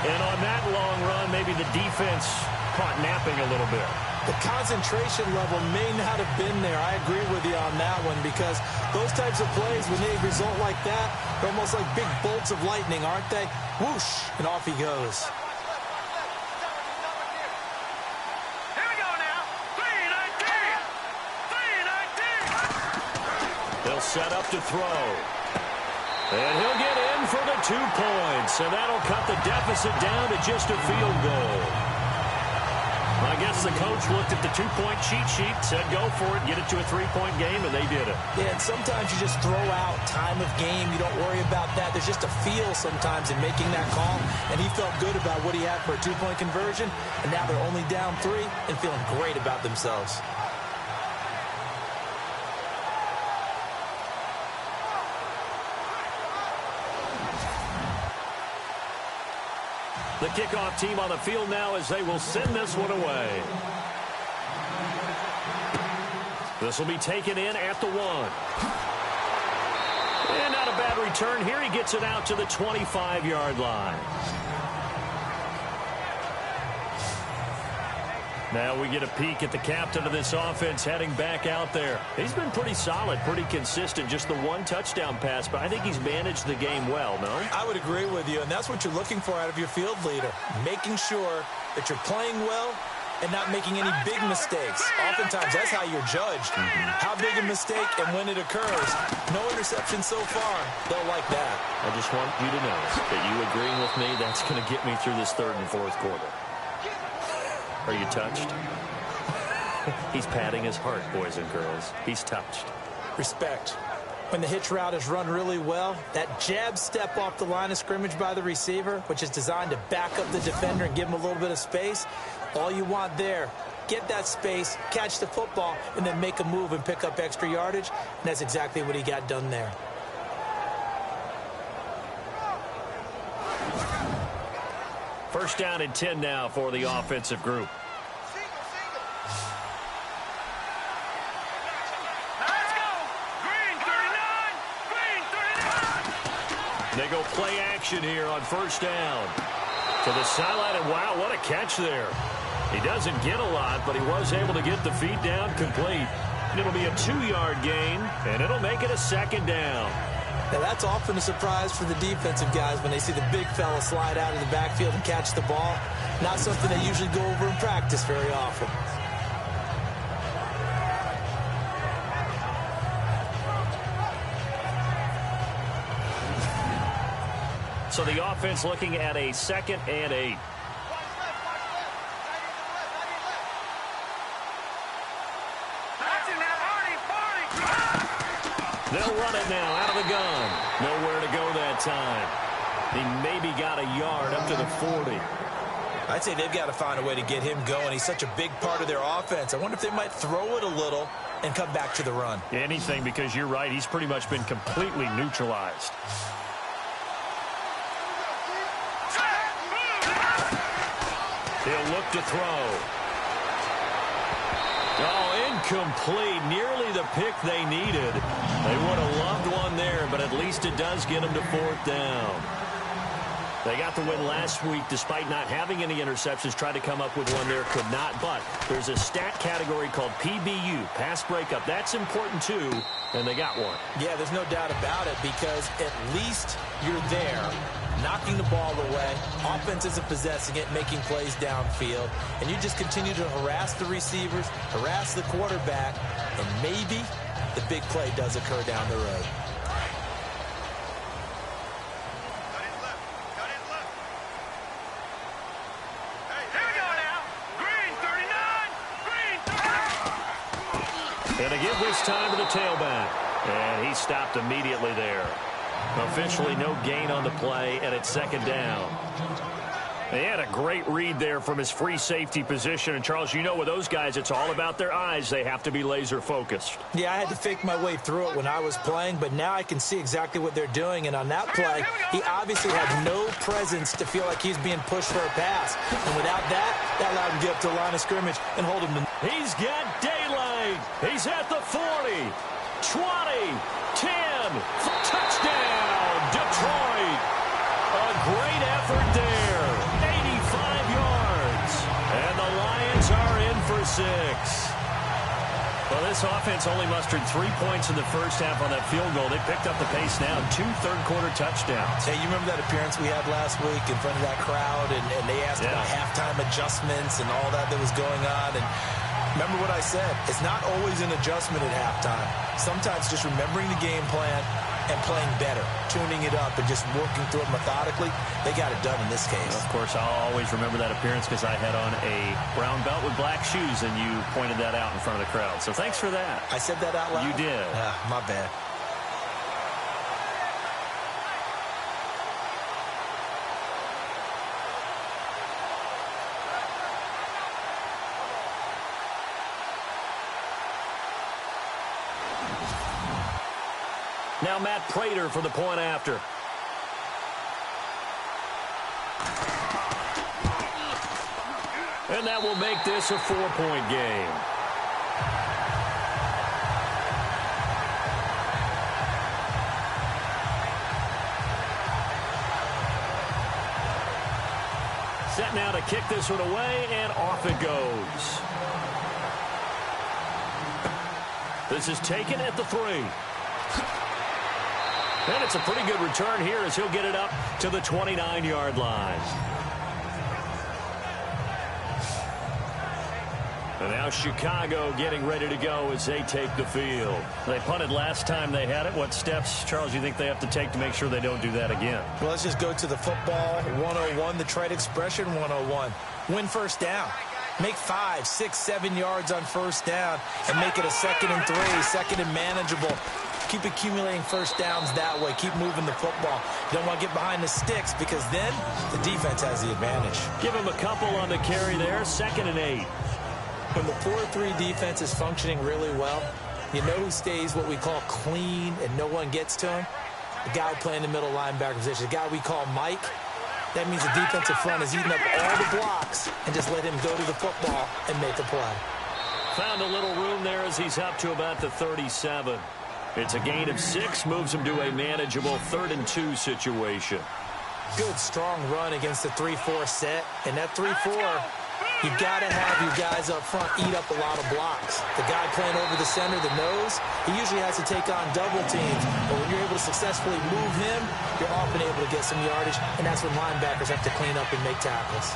Speaker 2: And on that long run, maybe the defense caught napping a little bit.
Speaker 3: The concentration level may not have been there. I agree with you on that one because those types of plays, when they result like that, they're almost like big bolts of lightning, aren't they? Whoosh, and off he goes.
Speaker 4: Here we go now. 3-19.
Speaker 2: They'll set up to throw. And he'll get in for the 2 points. And that'll cut the deficit down to just a field goal. I guess the coach looked at the 2-point cheat sheet, said go for it, get it to a 3-point game, and they did it.
Speaker 3: Yeah, and sometimes you just throw out time of game. You don't worry about that. There's just a feel sometimes in making that call, and he felt good about what he had for a 2-point conversion, and now they're only down 3 and feeling great about themselves.
Speaker 2: The kickoff team on the field now as they will send this one away. This will be taken in at the 1. And not a bad return here. He gets it out to the 25-yard line. Now we get a peek at the captain of this offense heading back out there. He's been pretty solid, pretty consistent, just the 1 touchdown pass, but I think he's managed the game well, no?
Speaker 3: I would agree with you, and that's what you're looking for out of your field leader, making sure that you're playing well and not making any big mistakes. Oftentimes, that's how you're judged. How big a mistake and when it occurs. No interception so far. They'll like that.
Speaker 2: I just want you to know that you agreeing with me, that's going to get me through this 3rd and 4th quarter. Are you touched? He's patting his heart, boys and girls. He's touched.
Speaker 3: Respect. When the hitch route is run really well, that jab step off the line of scrimmage by the receiver, which is designed to back up the defender and give him a little bit of space, all you want there, get that space, catch the football, and then make a move and pick up extra yardage, and that's exactly what he got done there.
Speaker 2: First down and 10 now for the offensive group.
Speaker 4: Let's go. Green 39. Green 39.
Speaker 2: They go play action here on first down. To the sideline, and wow, what a catch there. He doesn't get a lot, but he was able to get the feet down complete. And it'll be a 2-yard gain, and it'll make it a 2nd down.
Speaker 3: Now, that's often a surprise for the defensive guys when they see the big fella slide out of the backfield and catch the ball. Not something they usually go over in practice very often.
Speaker 2: So the offense looking at a 2nd and 8. They'll run it now out of the gun. Nowhere to go that time. He maybe got a yard up to the 40.
Speaker 3: I'd say they've got to find a way to get him going. He's such a big part of their offense. I wonder if they might throw it a little and come back to the run.
Speaker 2: Anything, because you're right. He's pretty much been completely neutralized. He'll look to throw. Oh, incomplete. Nearly the pick they needed. They would have loved one there, but at least it does get them to 4th down. They got the win last week despite not having any interceptions. Tried to come up with one there, could not. But there's a stat category called PBU, pass breakup. That's important too, and they got one.
Speaker 3: Yeah, there's no doubt about it because at least you're there, knocking the ball away. Offense isn't possessing it, making plays downfield. And you just continue to harass the receivers, harass the quarterback, and maybe the big play does occur down the road.
Speaker 2: And to give this time to the tailback. And he stopped immediately there. Officially no gain on the play, and it's 2nd down.
Speaker 5: He had a great read there from his free safety position. And, Charles, you know with those guys, it's all about their eyes. They have to be laser focused.
Speaker 3: Yeah, I had to fake my way through it when I was playing, but now I can see exactly what they're doing. And on that play, he obviously had no presence to feel like he's being pushed for a pass. And without that, that allowed him to get up to the line of scrimmage and hold him to...
Speaker 2: He's got daylight. He's at the 40, 20, 10, touchdown, Detroit. A great effort there. 85 yards. And the Lions are in for 6.
Speaker 5: Well, this offense only mustered 3 points in the first half on that field goal. They picked up the pace now. 2 third-quarter touchdowns.
Speaker 3: Hey, you remember that appearance we had last week in front of that crowd, and they asked about halftime adjustments and all that was going on, and remember what I said. It's not always an adjustment at halftime. Sometimes just remembering the game plan and playing better, tuning it up, and just working through it methodically. They got it done in this case.
Speaker 5: Of course, I'll always remember that appearance because I had on a brown belt with black shoes, and you pointed that out in front of the crowd. So thanks for that.
Speaker 3: I said that out loud?
Speaker 5: You did.
Speaker 3: My bad.
Speaker 2: Now Matt Prater for the point after. And that will make this a 4-point game. Set now to kick this one away, and off it goes. This is taken at the 3. And it's a pretty good return here as he'll get it up to the 29-yard line. And now Chicago getting ready to go as they take the field. They punted last time they had it. What steps, Charles, do you think they have to take to make sure they don't do that again?
Speaker 3: Well, let's just go to the football 101, the trade expression 101. Win first down. Make 5, 6, 7 yards on first down and make it a 2nd and 3, 2nd and manageable. Keep accumulating first downs that way. Keep moving the football. You don't want to get behind the sticks because then the defense has the advantage.
Speaker 2: Give him a couple on the carry there. 2nd and 8.
Speaker 3: When the 4-3 defense is functioning really well, you know who stays what we call clean and no one gets to him? The guy playing the middle linebacker position, the guy we call Mike. That means the defensive front is eating up all the blocks and just let him go to the football and make a play.
Speaker 2: Found a little room there as he's up to about the 37. It's a gain of 6, moves him to a manageable 3rd and 2 situation.
Speaker 3: Good, strong run against the 3-4 set. And that 3-4, you've got to have your guys up front eat up a lot of blocks. The guy playing over the center, the nose, he usually has to take on double teams. But when you're able to successfully move him, you're often able to get some yardage. And that's when linebackers have to clean up and make tackles.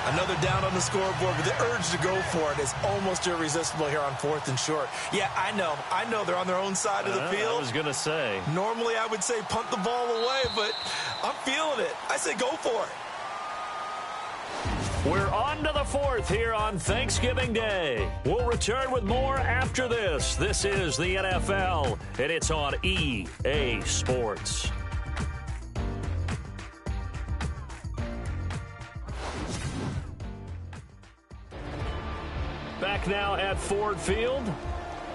Speaker 3: Another down on the scoreboard, but the urge to go for it is almost irresistible here on 4th and short. Yeah, I know they're on their own side of the field.
Speaker 5: I was going to say.
Speaker 3: Normally I would say punt the ball away, but I'm feeling it. I say go for it.
Speaker 2: We're on to the 4th here on Thanksgiving Day. We'll return with more after this. This is the NFL, and it's on EA Sports. Back now at Ford Field.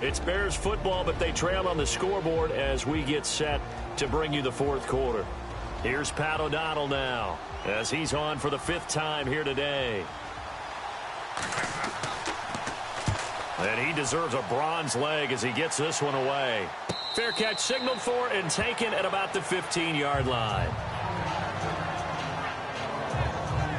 Speaker 2: It's Bears football, but they trail on the scoreboard as we get set to bring you the 4th quarter. Here's Pat O'Donnell now as he's on for the 5th time here today. And he deserves a bronze leg as he gets this one away. Fair catch signaled for and taken at about the 15-yard line.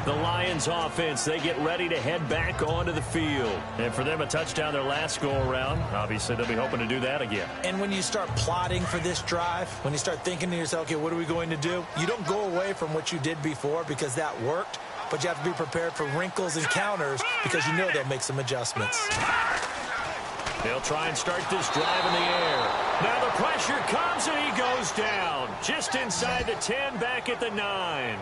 Speaker 2: The Lions offense, they get ready to head back onto the field. And for them, a touchdown their last go-around. Obviously, they'll be hoping to do that again.
Speaker 3: And when you start plotting for this drive, when you start thinking to yourself, okay, what are we going to do? You don't go away from what you did before because that worked, but you have to be prepared for wrinkles and counters because you know they'll make some adjustments.
Speaker 2: They'll try and start this drive in the air. Now the pressure comes and he goes down. Just inside the 10, back at the 9.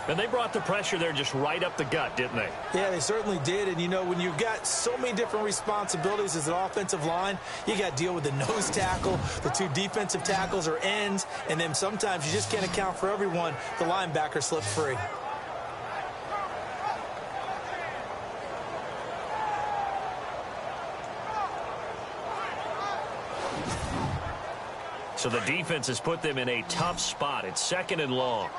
Speaker 2: And they brought the pressure there just right up the gut, didn't they?
Speaker 3: Yeah, they certainly did. And, you know, when you've got so many different responsibilities as an offensive line, you got to deal with the nose tackle, the 2 defensive tackles or ends, and then sometimes you just can't account for everyone. The linebacker slipped free.
Speaker 2: So the defense has put them in a tough spot. It's 2nd and long.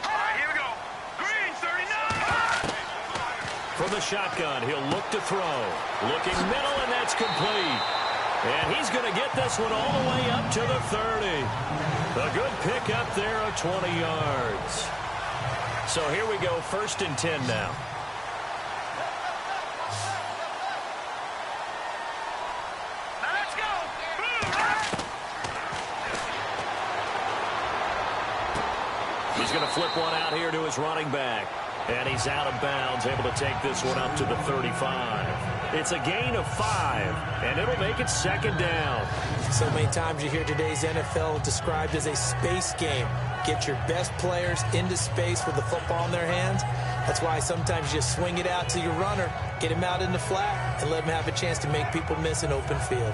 Speaker 4: Here we go. Green, 39.
Speaker 2: From the shotgun, he'll look to throw. Looking middle, and that's complete. And he's going to get this one all the way up to the 30. A good pick up there of 20 yards. So here we go, 1st and 10 now.
Speaker 4: Let's go.
Speaker 2: He's going to flip one out here to his running back. And he's out of bounds, able to take this one up to the 35. It's a gain of 5, and it'll make it 2nd down.
Speaker 3: So many times you hear today's NFL described as a space game. Get your best players into space with the football in their hands. That's why sometimes you just swing it out to your runner, get him out in the flat, and let him have a chance to make people miss an open field.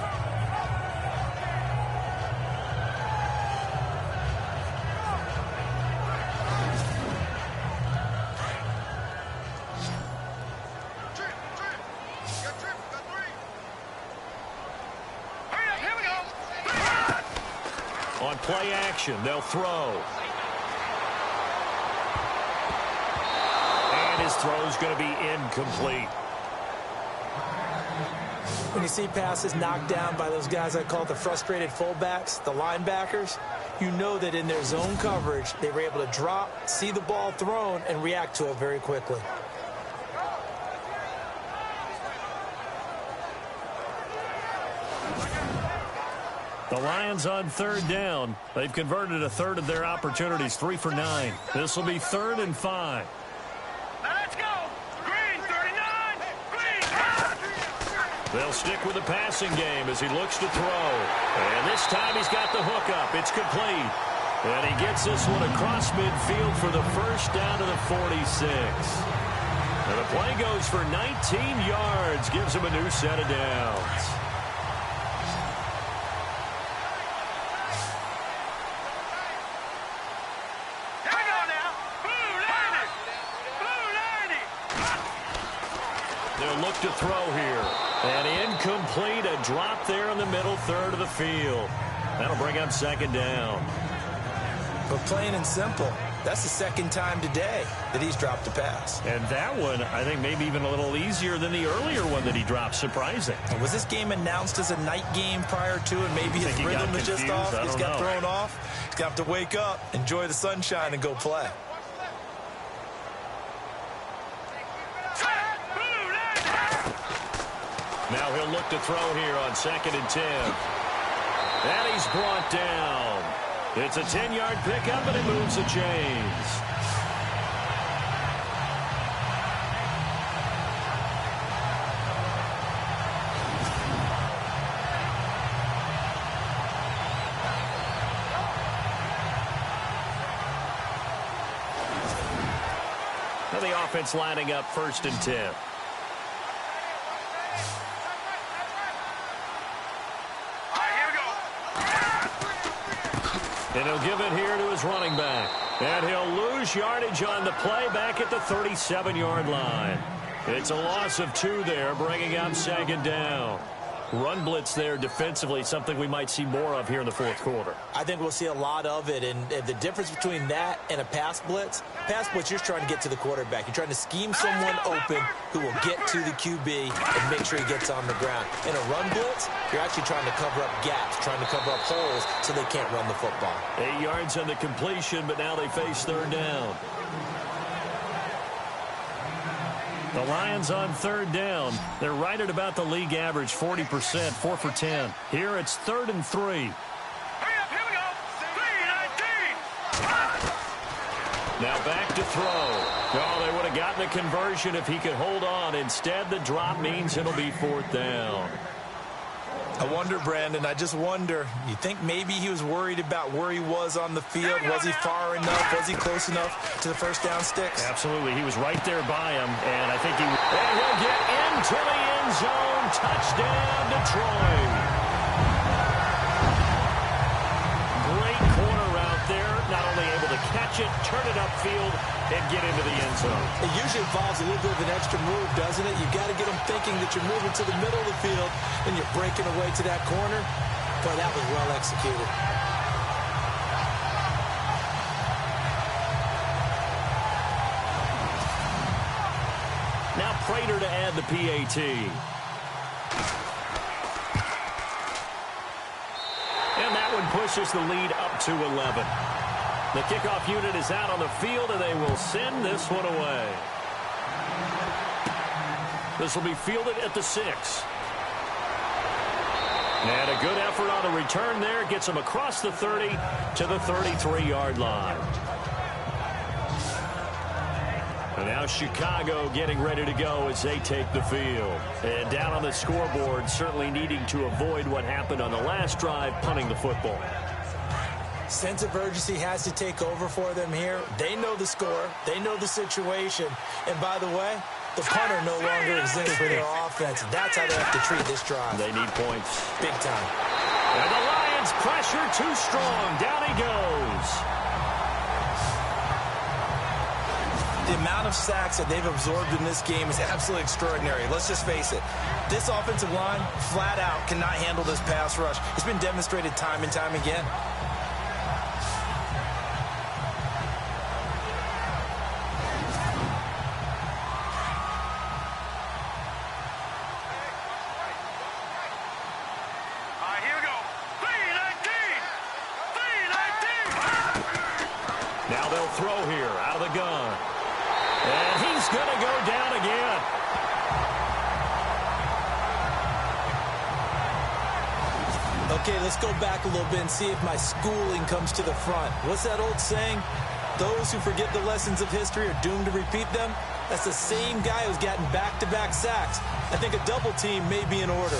Speaker 2: On play action, they'll throw. And his throw's going to be incomplete.
Speaker 3: When you see passes knocked down by those guys I call the frustrated fullbacks, the linebackers, you know that in their zone coverage, they were able to drop, see the ball thrown, and react to it very quickly.
Speaker 2: The Lions on 3rd down. They've converted a 1/3 of their opportunities, 3 for 9. This will be 3rd and 5.
Speaker 4: Let's go. Green, 39. Green.
Speaker 2: They'll stick with the passing game as he looks to throw. And this time he's got the hook up. It's complete. And he gets this one across midfield for the 1st down to the 46. And the play goes for 19 yards, gives him a new set of downs. Look to throw here. And incomplete, a drop there in the middle 1/3 of the field. That'll bring up 2nd down.
Speaker 3: But plain and simple, that's the 2nd time today that he's dropped a pass.
Speaker 2: And that one, I think, maybe even a little easier than the earlier one that he dropped. Surprising.
Speaker 3: Was this game announced as a night game prior to, and maybe his rhythm is just off? He's got thrown off. He's going to have to wake up, enjoy the sunshine, and go play.
Speaker 2: Now he'll look to throw here on 2nd and 10. And he's brought down. It's a 10-yard pickup, and it moves the chains. Now the offense lining up 1st and 10. And he'll give it here to his running back. And he'll lose yardage on the play back at the 37-yard line. It's a loss of 2 there, bringing up 2nd down. Run blitz there defensively, something we might see more of here in the 4th quarter.
Speaker 3: I think we'll see a lot of it, and the difference between that and a pass blitz, you're just trying to get to the quarterback. You're trying to scheme someone open who will get to the QB and make sure he gets on the ground. In a run blitz, you're actually trying to cover up gaps, trying to cover up holes so they can't run the football.
Speaker 2: 8 yards on the completion, but now they face 3rd down. The Lions on 3rd down. They're right at about the league average, 40%, 4 for 10. Here it's 3rd and 3.
Speaker 4: Hurry up, here we go. 3-19.
Speaker 2: Now back to throw. Oh, they would have gotten a conversion if he could hold on. Instead, the drop means it'll be 4th down.
Speaker 3: I wonder, Brandon, I just wonder, you think maybe he was worried about where he was on the field? Was he far enough? Was he close enough to the 1st down sticks?
Speaker 2: Absolutely. He was right there by him, and I think and he'll get into the end zone. Touchdown, Detroit. Great corner route there. Not only able to catch catch it, turn it upfield, and get into the end zone.
Speaker 3: It usually involves a little bit of an extra move, doesn't it? You've got to get them thinking that you're moving to the middle of the field and you're breaking away to that corner. Boy, that was well executed.
Speaker 2: Now Prater to add the PAT. And that one pushes the lead up to 11. The kickoff unit is out on the field, and they will send this one away. This will be fielded at the 6. And a good effort on the return there. Gets them across the 30 to the 33-yard line. And now Chicago getting ready to go as they take the field. And down on the scoreboard, certainly needing to avoid what happened on the last drive, punting the football.
Speaker 3: Sense of urgency has to take over for them here. They know the score. They know the situation. And by the way, the punter no longer exists for their offense. That's how they have to treat this drive.
Speaker 2: They need points.
Speaker 3: Big time.
Speaker 2: And the Lions pressure too strong. Down he goes.
Speaker 3: The amount of sacks that they've absorbed in this game is absolutely extraordinary. Let's just face it. This offensive line, flat out, cannot handle this pass rush. It's been demonstrated time and time again.
Speaker 2: Now they'll throw here out of the gun. And he's going to go down again.
Speaker 3: Okay, let's go back a little bit and see if my schooling comes to the front. What's that old saying? Those who forget the lessons of history are doomed to repeat them. That's the same guy who's gotten back-to-back sacks. I think a double team may be in order.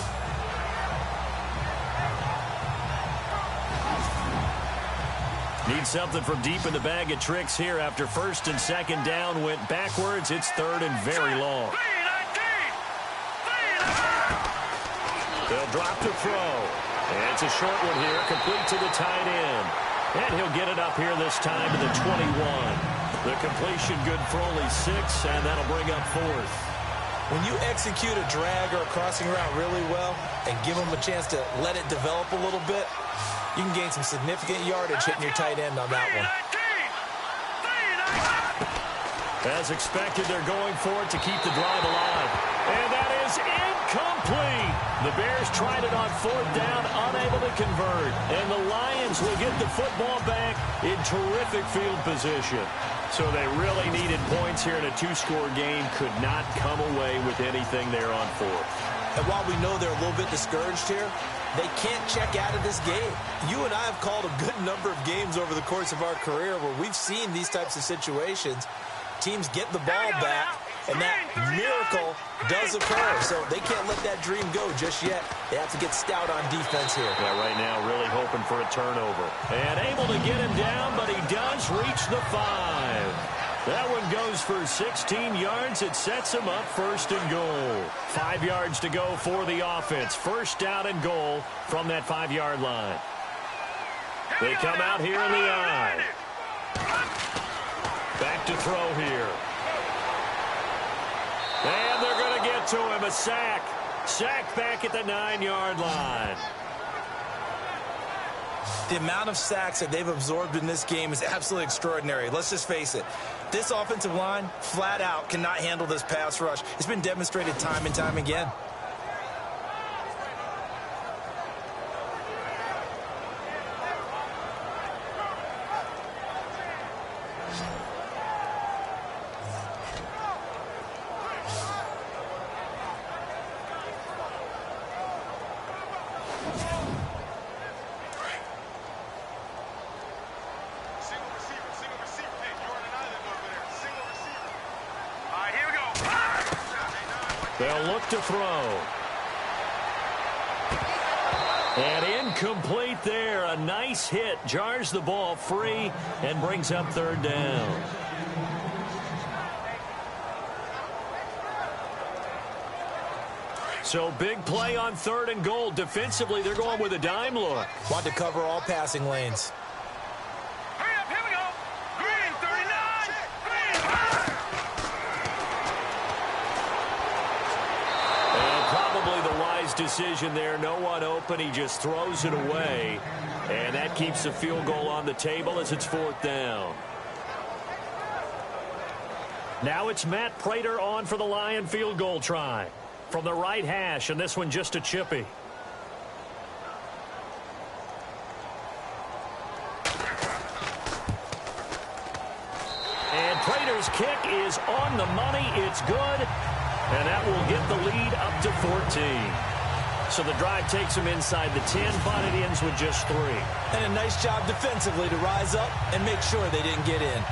Speaker 2: Need something from deep in the bag of tricks here after first and second down went backwards. It's third and very long. They'll drop to throw. And it's a short one here, complete to the tight end. And he'll get it up here this time to the 21. The completion good for only 6, and that'll bring up fourth.
Speaker 3: When you execute a drag or a crossing route really well and give them a chance to let it develop a little bit, you can gain some significant yardage hitting your tight end on that one.
Speaker 2: As expected, they're going for it to keep the drive alive. And that is incomplete. The Bears tried it on fourth down, unable to convert. And the Lions will get the football back in terrific field position. So they really needed points here in a 2-score game. Could not come away with anything there on fourth.
Speaker 3: And while we know they're a little bit discouraged here, they can't check out of this game. You and I have called a good number of games over the course of our career where we've seen these types of situations. Teams get the ball back, and that miracle does occur. So they can't let that dream go just yet. They have to get stout on defense here.
Speaker 2: Yeah, right now really hoping for a turnover. And able to get him down, but he does reach the 5. That one goes for 16 yards. It sets him up first and goal. 5 yards to go for the offense. First down and goal from that 5-yard line. They come out here in the eye. Back to throw here. And they're going to get to him. A sack. Sack back at the 9-yard line.
Speaker 3: The amount of sacks that they've absorbed in this game is absolutely extraordinary. Let's just face it. This offensive line, flat out, cannot handle this pass rush. It's been demonstrated time and time again.
Speaker 2: They'll look to throw. And incomplete there. A nice hit. Jars the ball free and brings up third down. So big play on third and goal. Defensively, they're going with a dime look.
Speaker 3: Want to cover all passing lanes.
Speaker 4: Hurry up, here we go. Green
Speaker 2: decision there. No one open. He just throws it away. And that keeps the field goal on the table as it's 4th down. Now it's Matt Prater on for the Lion field goal try. From the right hash, and this one just a chippy. And Prater's kick is on the money. It's good. And that will get the lead up to 14. So the drive takes them inside the 10, but it ends with just 3.
Speaker 3: And a nice job defensively to rise up and make sure they didn't get in.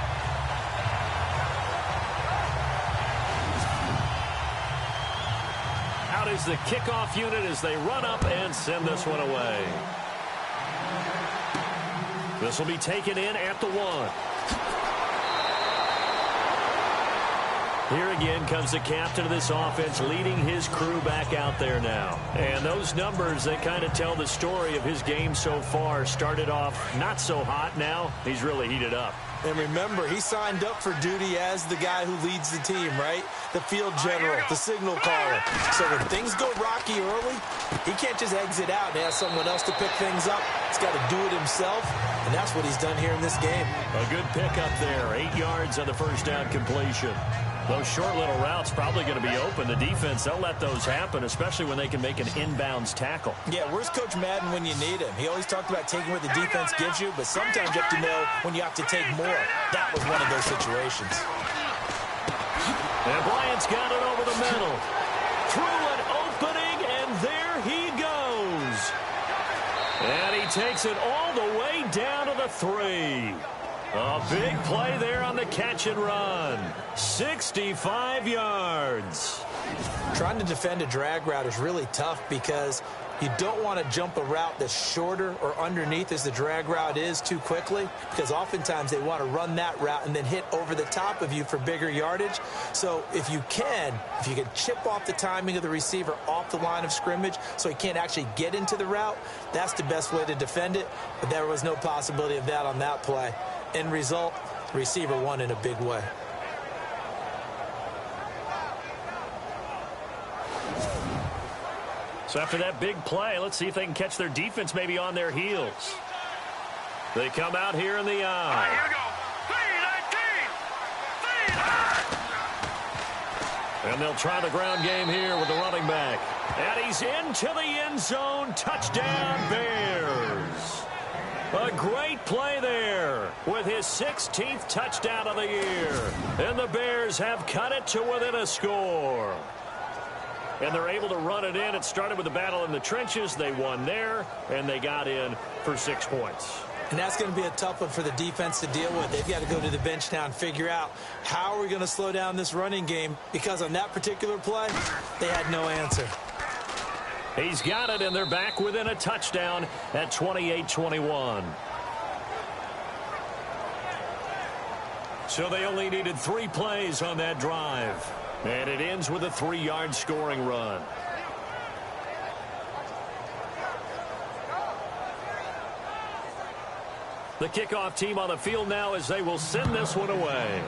Speaker 2: Out is the kickoff unit as they run up and send this one away. This will be taken in at the 1. Here again comes the captain of this offense leading his crew back out there now. And those numbers, they kind of tell the story of his game so far. Started off not so hot. Now he's really heated up.
Speaker 3: And remember, he signed up for duty as the guy who leads the team, right? The field general, the signal caller. So when things go rocky early, he can't just exit out and ask someone else to pick things up. He's got to do it himself, and that's what he's done here in this game.
Speaker 2: A good pickup there. 8 yards on the first down completion. Those short little routes probably going to be open. The defense, they'll let those happen, especially when they can make an inbounds tackle.
Speaker 3: Yeah, where's Coach Madden when you need him? He always talked about taking what the defense gives you, but sometimes you have to know when you have to take more. That was one of those situations.
Speaker 2: And Bryant's got it over the middle. Through an opening, and there he goes. And he takes it all the way down to the 3. A big play there on the catch and run. 65 yards.
Speaker 3: Trying to defend a drag route is really tough because you don't want to jump a route that's shorter or underneath as the drag route is too quickly, because oftentimes they want to run that route and then hit over the top of you for bigger yardage. So if you can chip off the timing of the receiver off the line of scrimmage so he can't actually get into the route, that's the best way to defend it. But there was no possibility of that on that play. End result, the receiver won in a big way.
Speaker 2: So after that big play, let's see if they can catch their defense maybe on their heels. They come out here in the eye.
Speaker 4: Here we go. 3-19.
Speaker 2: And they'll try the ground game here with the running back. And he's into the end zone. Touchdown, Bears. A great play there with his 16th touchdown of the year. And the Bears have cut it to within a score. And they're able to run it in. It started with a battle in the trenches. They won there, and they got in for 6 points.
Speaker 3: And that's going to be a tough one for the defense to deal with. They've got to go to the bench now and figure out how are we going to slow down this running game, because on that particular play, they had no answer.
Speaker 2: He's got it, and they're back within a touchdown at 28-21. So they only needed 3 plays on that drive. And it ends with a 3-yard scoring run. The kickoff team on the field now as they will send this one away.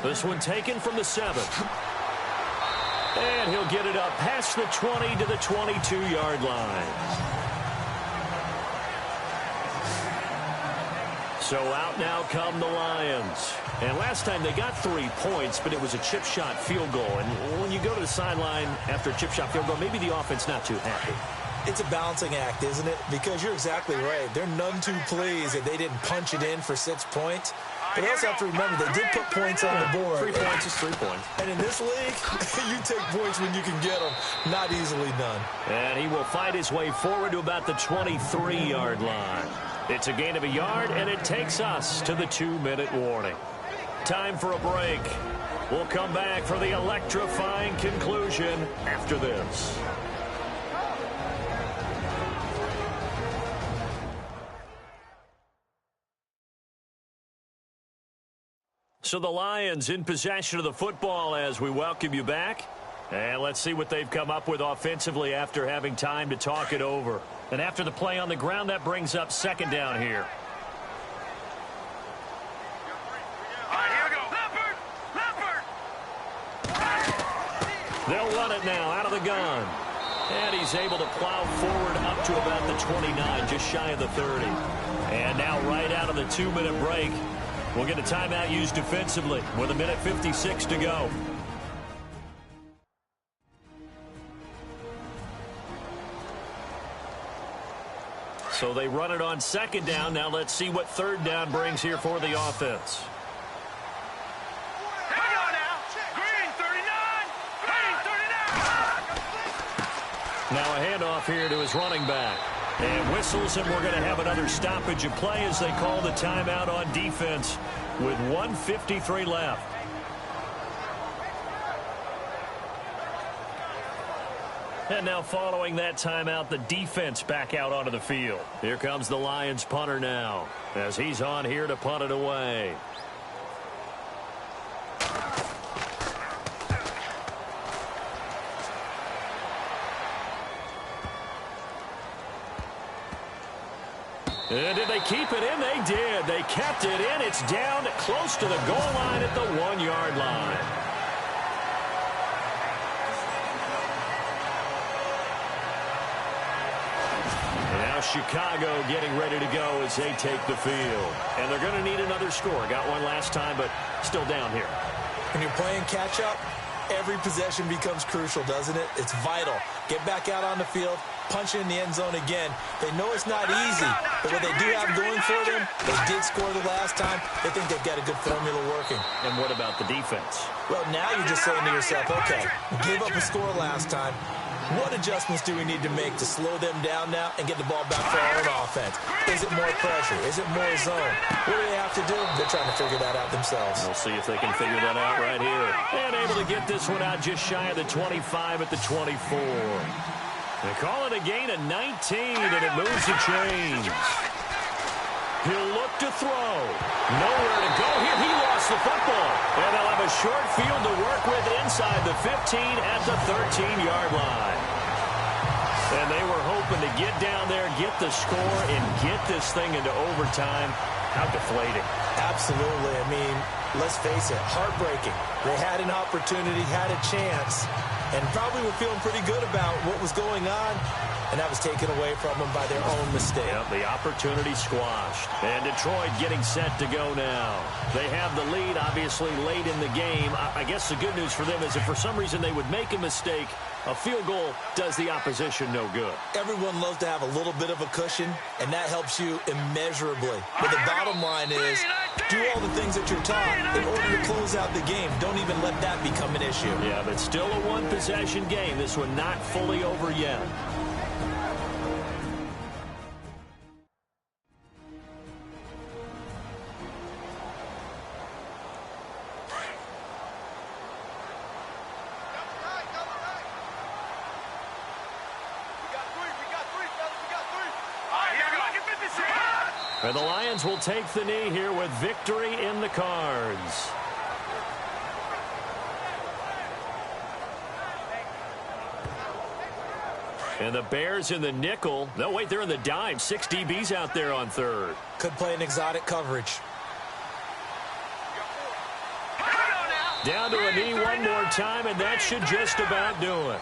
Speaker 2: This one taken from the 7. And he'll get it up past the 20 to the 22-yard line. So out now come the Lions. And last time they got 3 points, but it was a chip shot field goal. And when you go to the sideline after a chip shot field goal, maybe the offense not too happy.
Speaker 3: It's a balancing act, isn't it? Because you're exactly right. They're none too pleased that they didn't punch it in for 6 points. But they also have to remember they did put points on the board.
Speaker 2: 3 points is 3 points.
Speaker 3: And in this league, you take points when you can get them. Not easily done.
Speaker 2: And he will fight his way forward to about the 23-yard line. It's a gain of a yard, and it takes us to the 2-minute warning. Time for a break. We'll come back for the electrifying conclusion after this. So the Lions in possession of the football as we welcome you back. And let's see what they've come up with offensively after having time to talk it over. And after the play on the ground, that brings up 2nd down here.
Speaker 4: All right, here we go. Leopard!
Speaker 2: They'll run it now out of the gun. And he's able to plow forward up to about the 29, just shy of the 30. And now right out of the 2-minute break, we'll get a timeout used defensively with 1:56 to go. So they run it on second down. Now let's see what third down brings here for the offense.
Speaker 4: Hang on now. Green 39. Green 39.
Speaker 2: Now a handoff here to his running back. And whistles, and we're going to have another stoppage of play as they call the timeout on defense with 1:53 left. And now following that timeout, the defense back out onto the field. Here comes the Lions punter now as he's on here to punt it away. And did they keep it in? They did. They kept it in. It's down close to the goal line at the 1-yard line. Chicago getting ready to go as they take the field. And they're going to need another score. Got one last time, but still down here.
Speaker 3: When you're playing catch-up, every possession becomes crucial, doesn't it? It's vital. Get back out on the field, punch in the end zone again. They know it's not easy, but what they do have going for them, they did score the last time. They think they've got a good formula working.
Speaker 2: And what about the defense?
Speaker 3: Well, now you're just saying to yourself, okay, gave up a score last time. What adjustments do we need to make to slow them down now and get the ball back for our own offense? Is it more pressure? Is it more zone? What do they have to do? They're trying to figure that out themselves.
Speaker 2: We'll see if they can figure that out right here. And able to get this one out just shy of the 25 at the 24. They call it a gain of 19, and it moves the chains. He'll look to throw. Nowhere to go here. He lost the football. And they'll have a short field to work with inside the 15 at the 13-yard line. And they were hoping to get down there, get the score, and get this thing into overtime. How deflating.
Speaker 3: Absolutely. I mean, let's face it, heartbreaking. They had an opportunity, had a chance, and probably were feeling pretty good about what was going on. And that was taken away from them by their own mistake.
Speaker 2: Yep, the opportunity squashed. And Detroit getting set to go now. They have the lead, obviously, late in the game. I guess the good news for them is if for some reason they would make a mistake, a field goal does the opposition no good.
Speaker 3: Everyone loves to have a little bit of a cushion, and that helps you immeasurably. But the bottom line is, do all the things that you're taught in order to close out the game. Don't even let that become an issue.
Speaker 2: Yeah, but still a one-possession game. This one not fully over yet. And the Lions will take the knee here with victory in the cards. And the Bears in the nickel. No, wait, they're in the dime. 6 DBs out there on third.
Speaker 3: Could play an exotic coverage.
Speaker 2: Down to a knee one more time, and that should just about do it.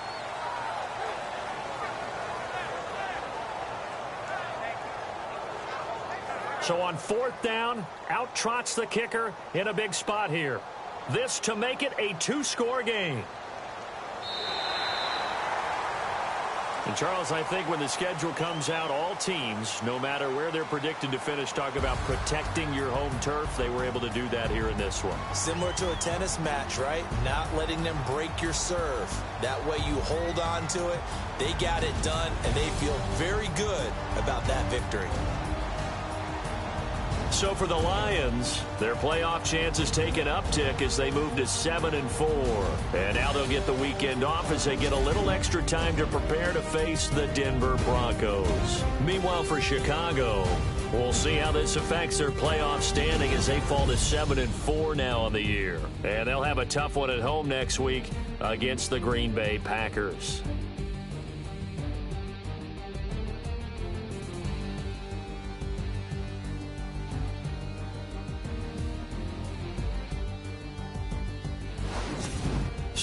Speaker 2: So on fourth down, out trots the kicker in a big spot here. This to make it a 2-score game. And Charles, I think when the schedule comes out, all teams, no matter where they're predicted to finish, talk about protecting your home turf. They were able to do that here in this one.
Speaker 3: Similar to a tennis match, right? Not letting them break your serve. That way you hold on to it. They got it done, and they feel very good about that victory.
Speaker 2: So for the Lions, their playoff chances take an uptick as they move to 7-4. And now they'll get the weekend off as they get a little extra time to prepare to face the Denver Broncos. Meanwhile, for Chicago, we'll see how this affects their playoff standing as they fall to 7-4 now on the year. And they'll have a tough one at home next week against the Green Bay Packers.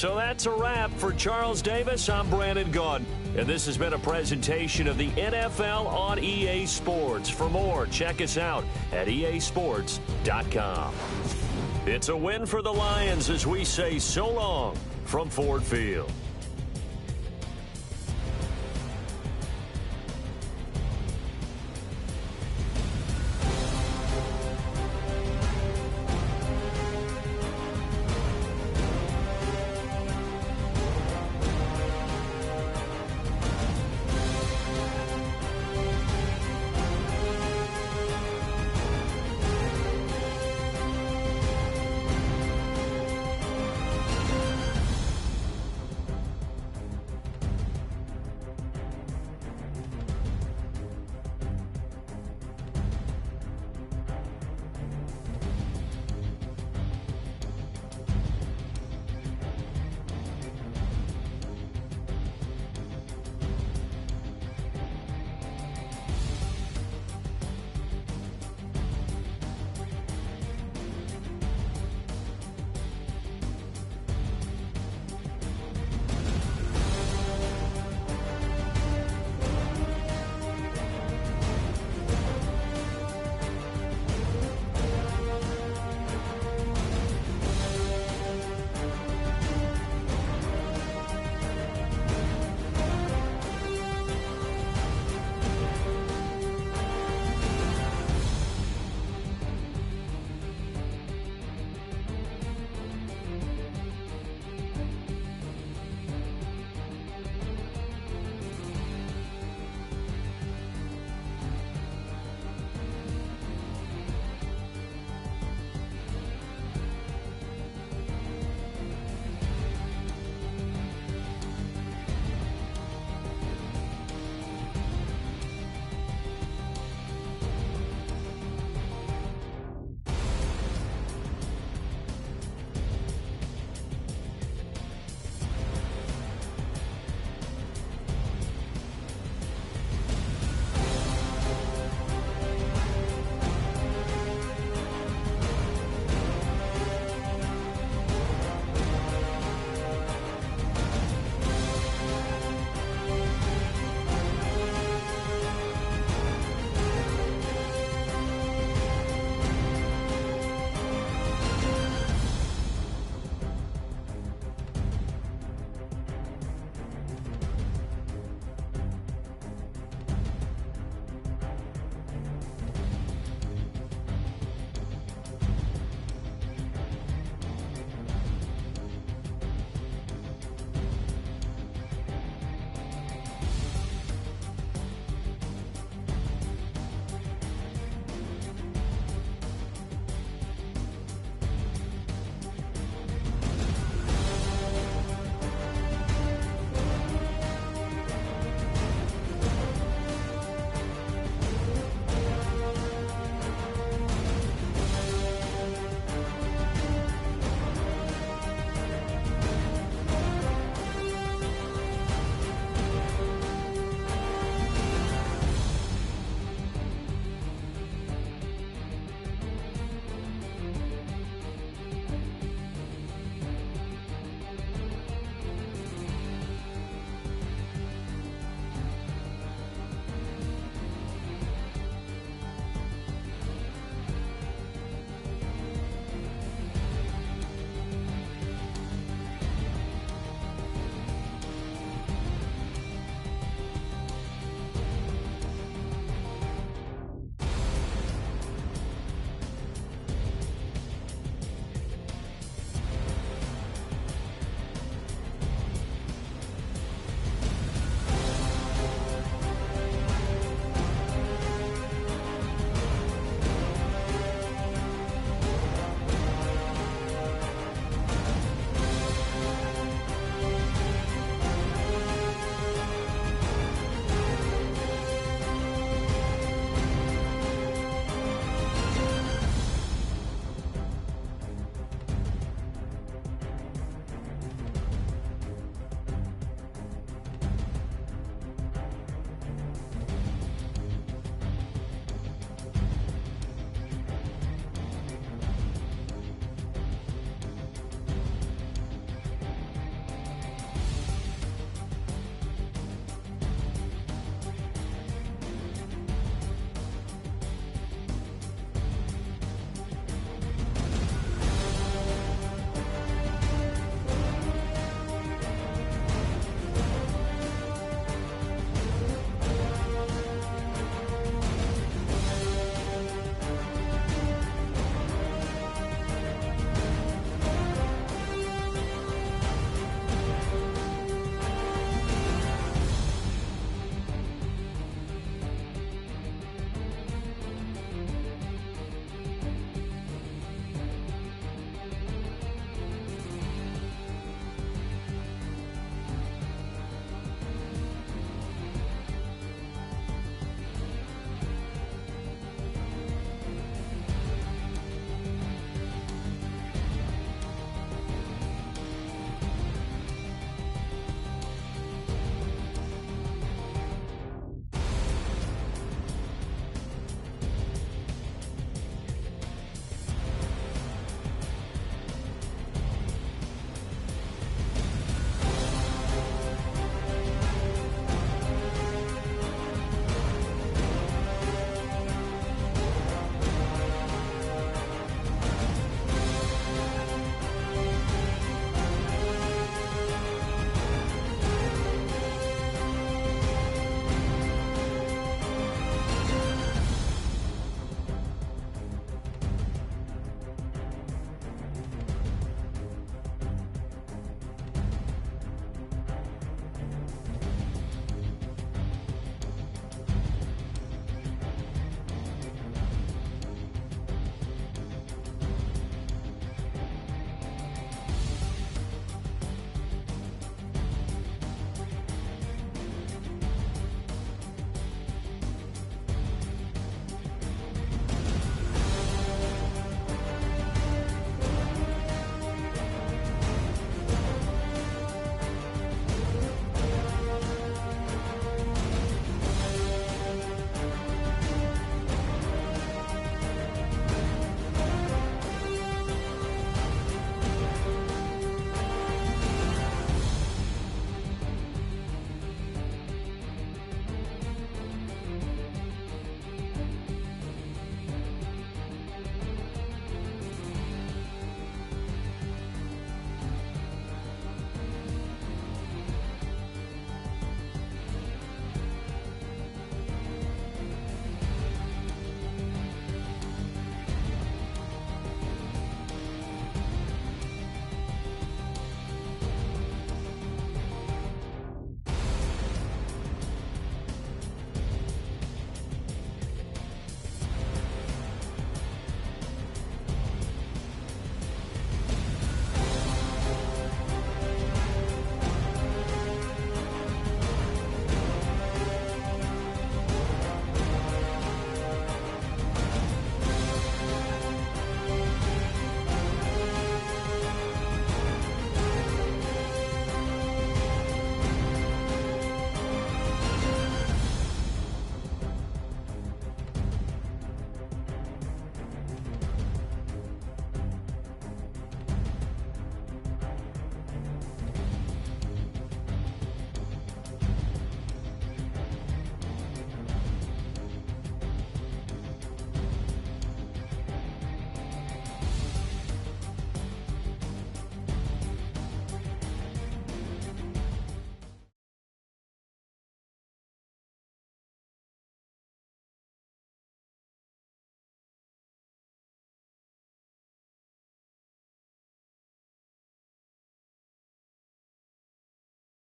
Speaker 2: So that's a wrap. For Charles Davis, I'm Brandon Gaudin. And this has been a presentation of the NFL on EA Sports. For more, check us out at easports.com. It's a win for the Lions as we say so long from Ford Field.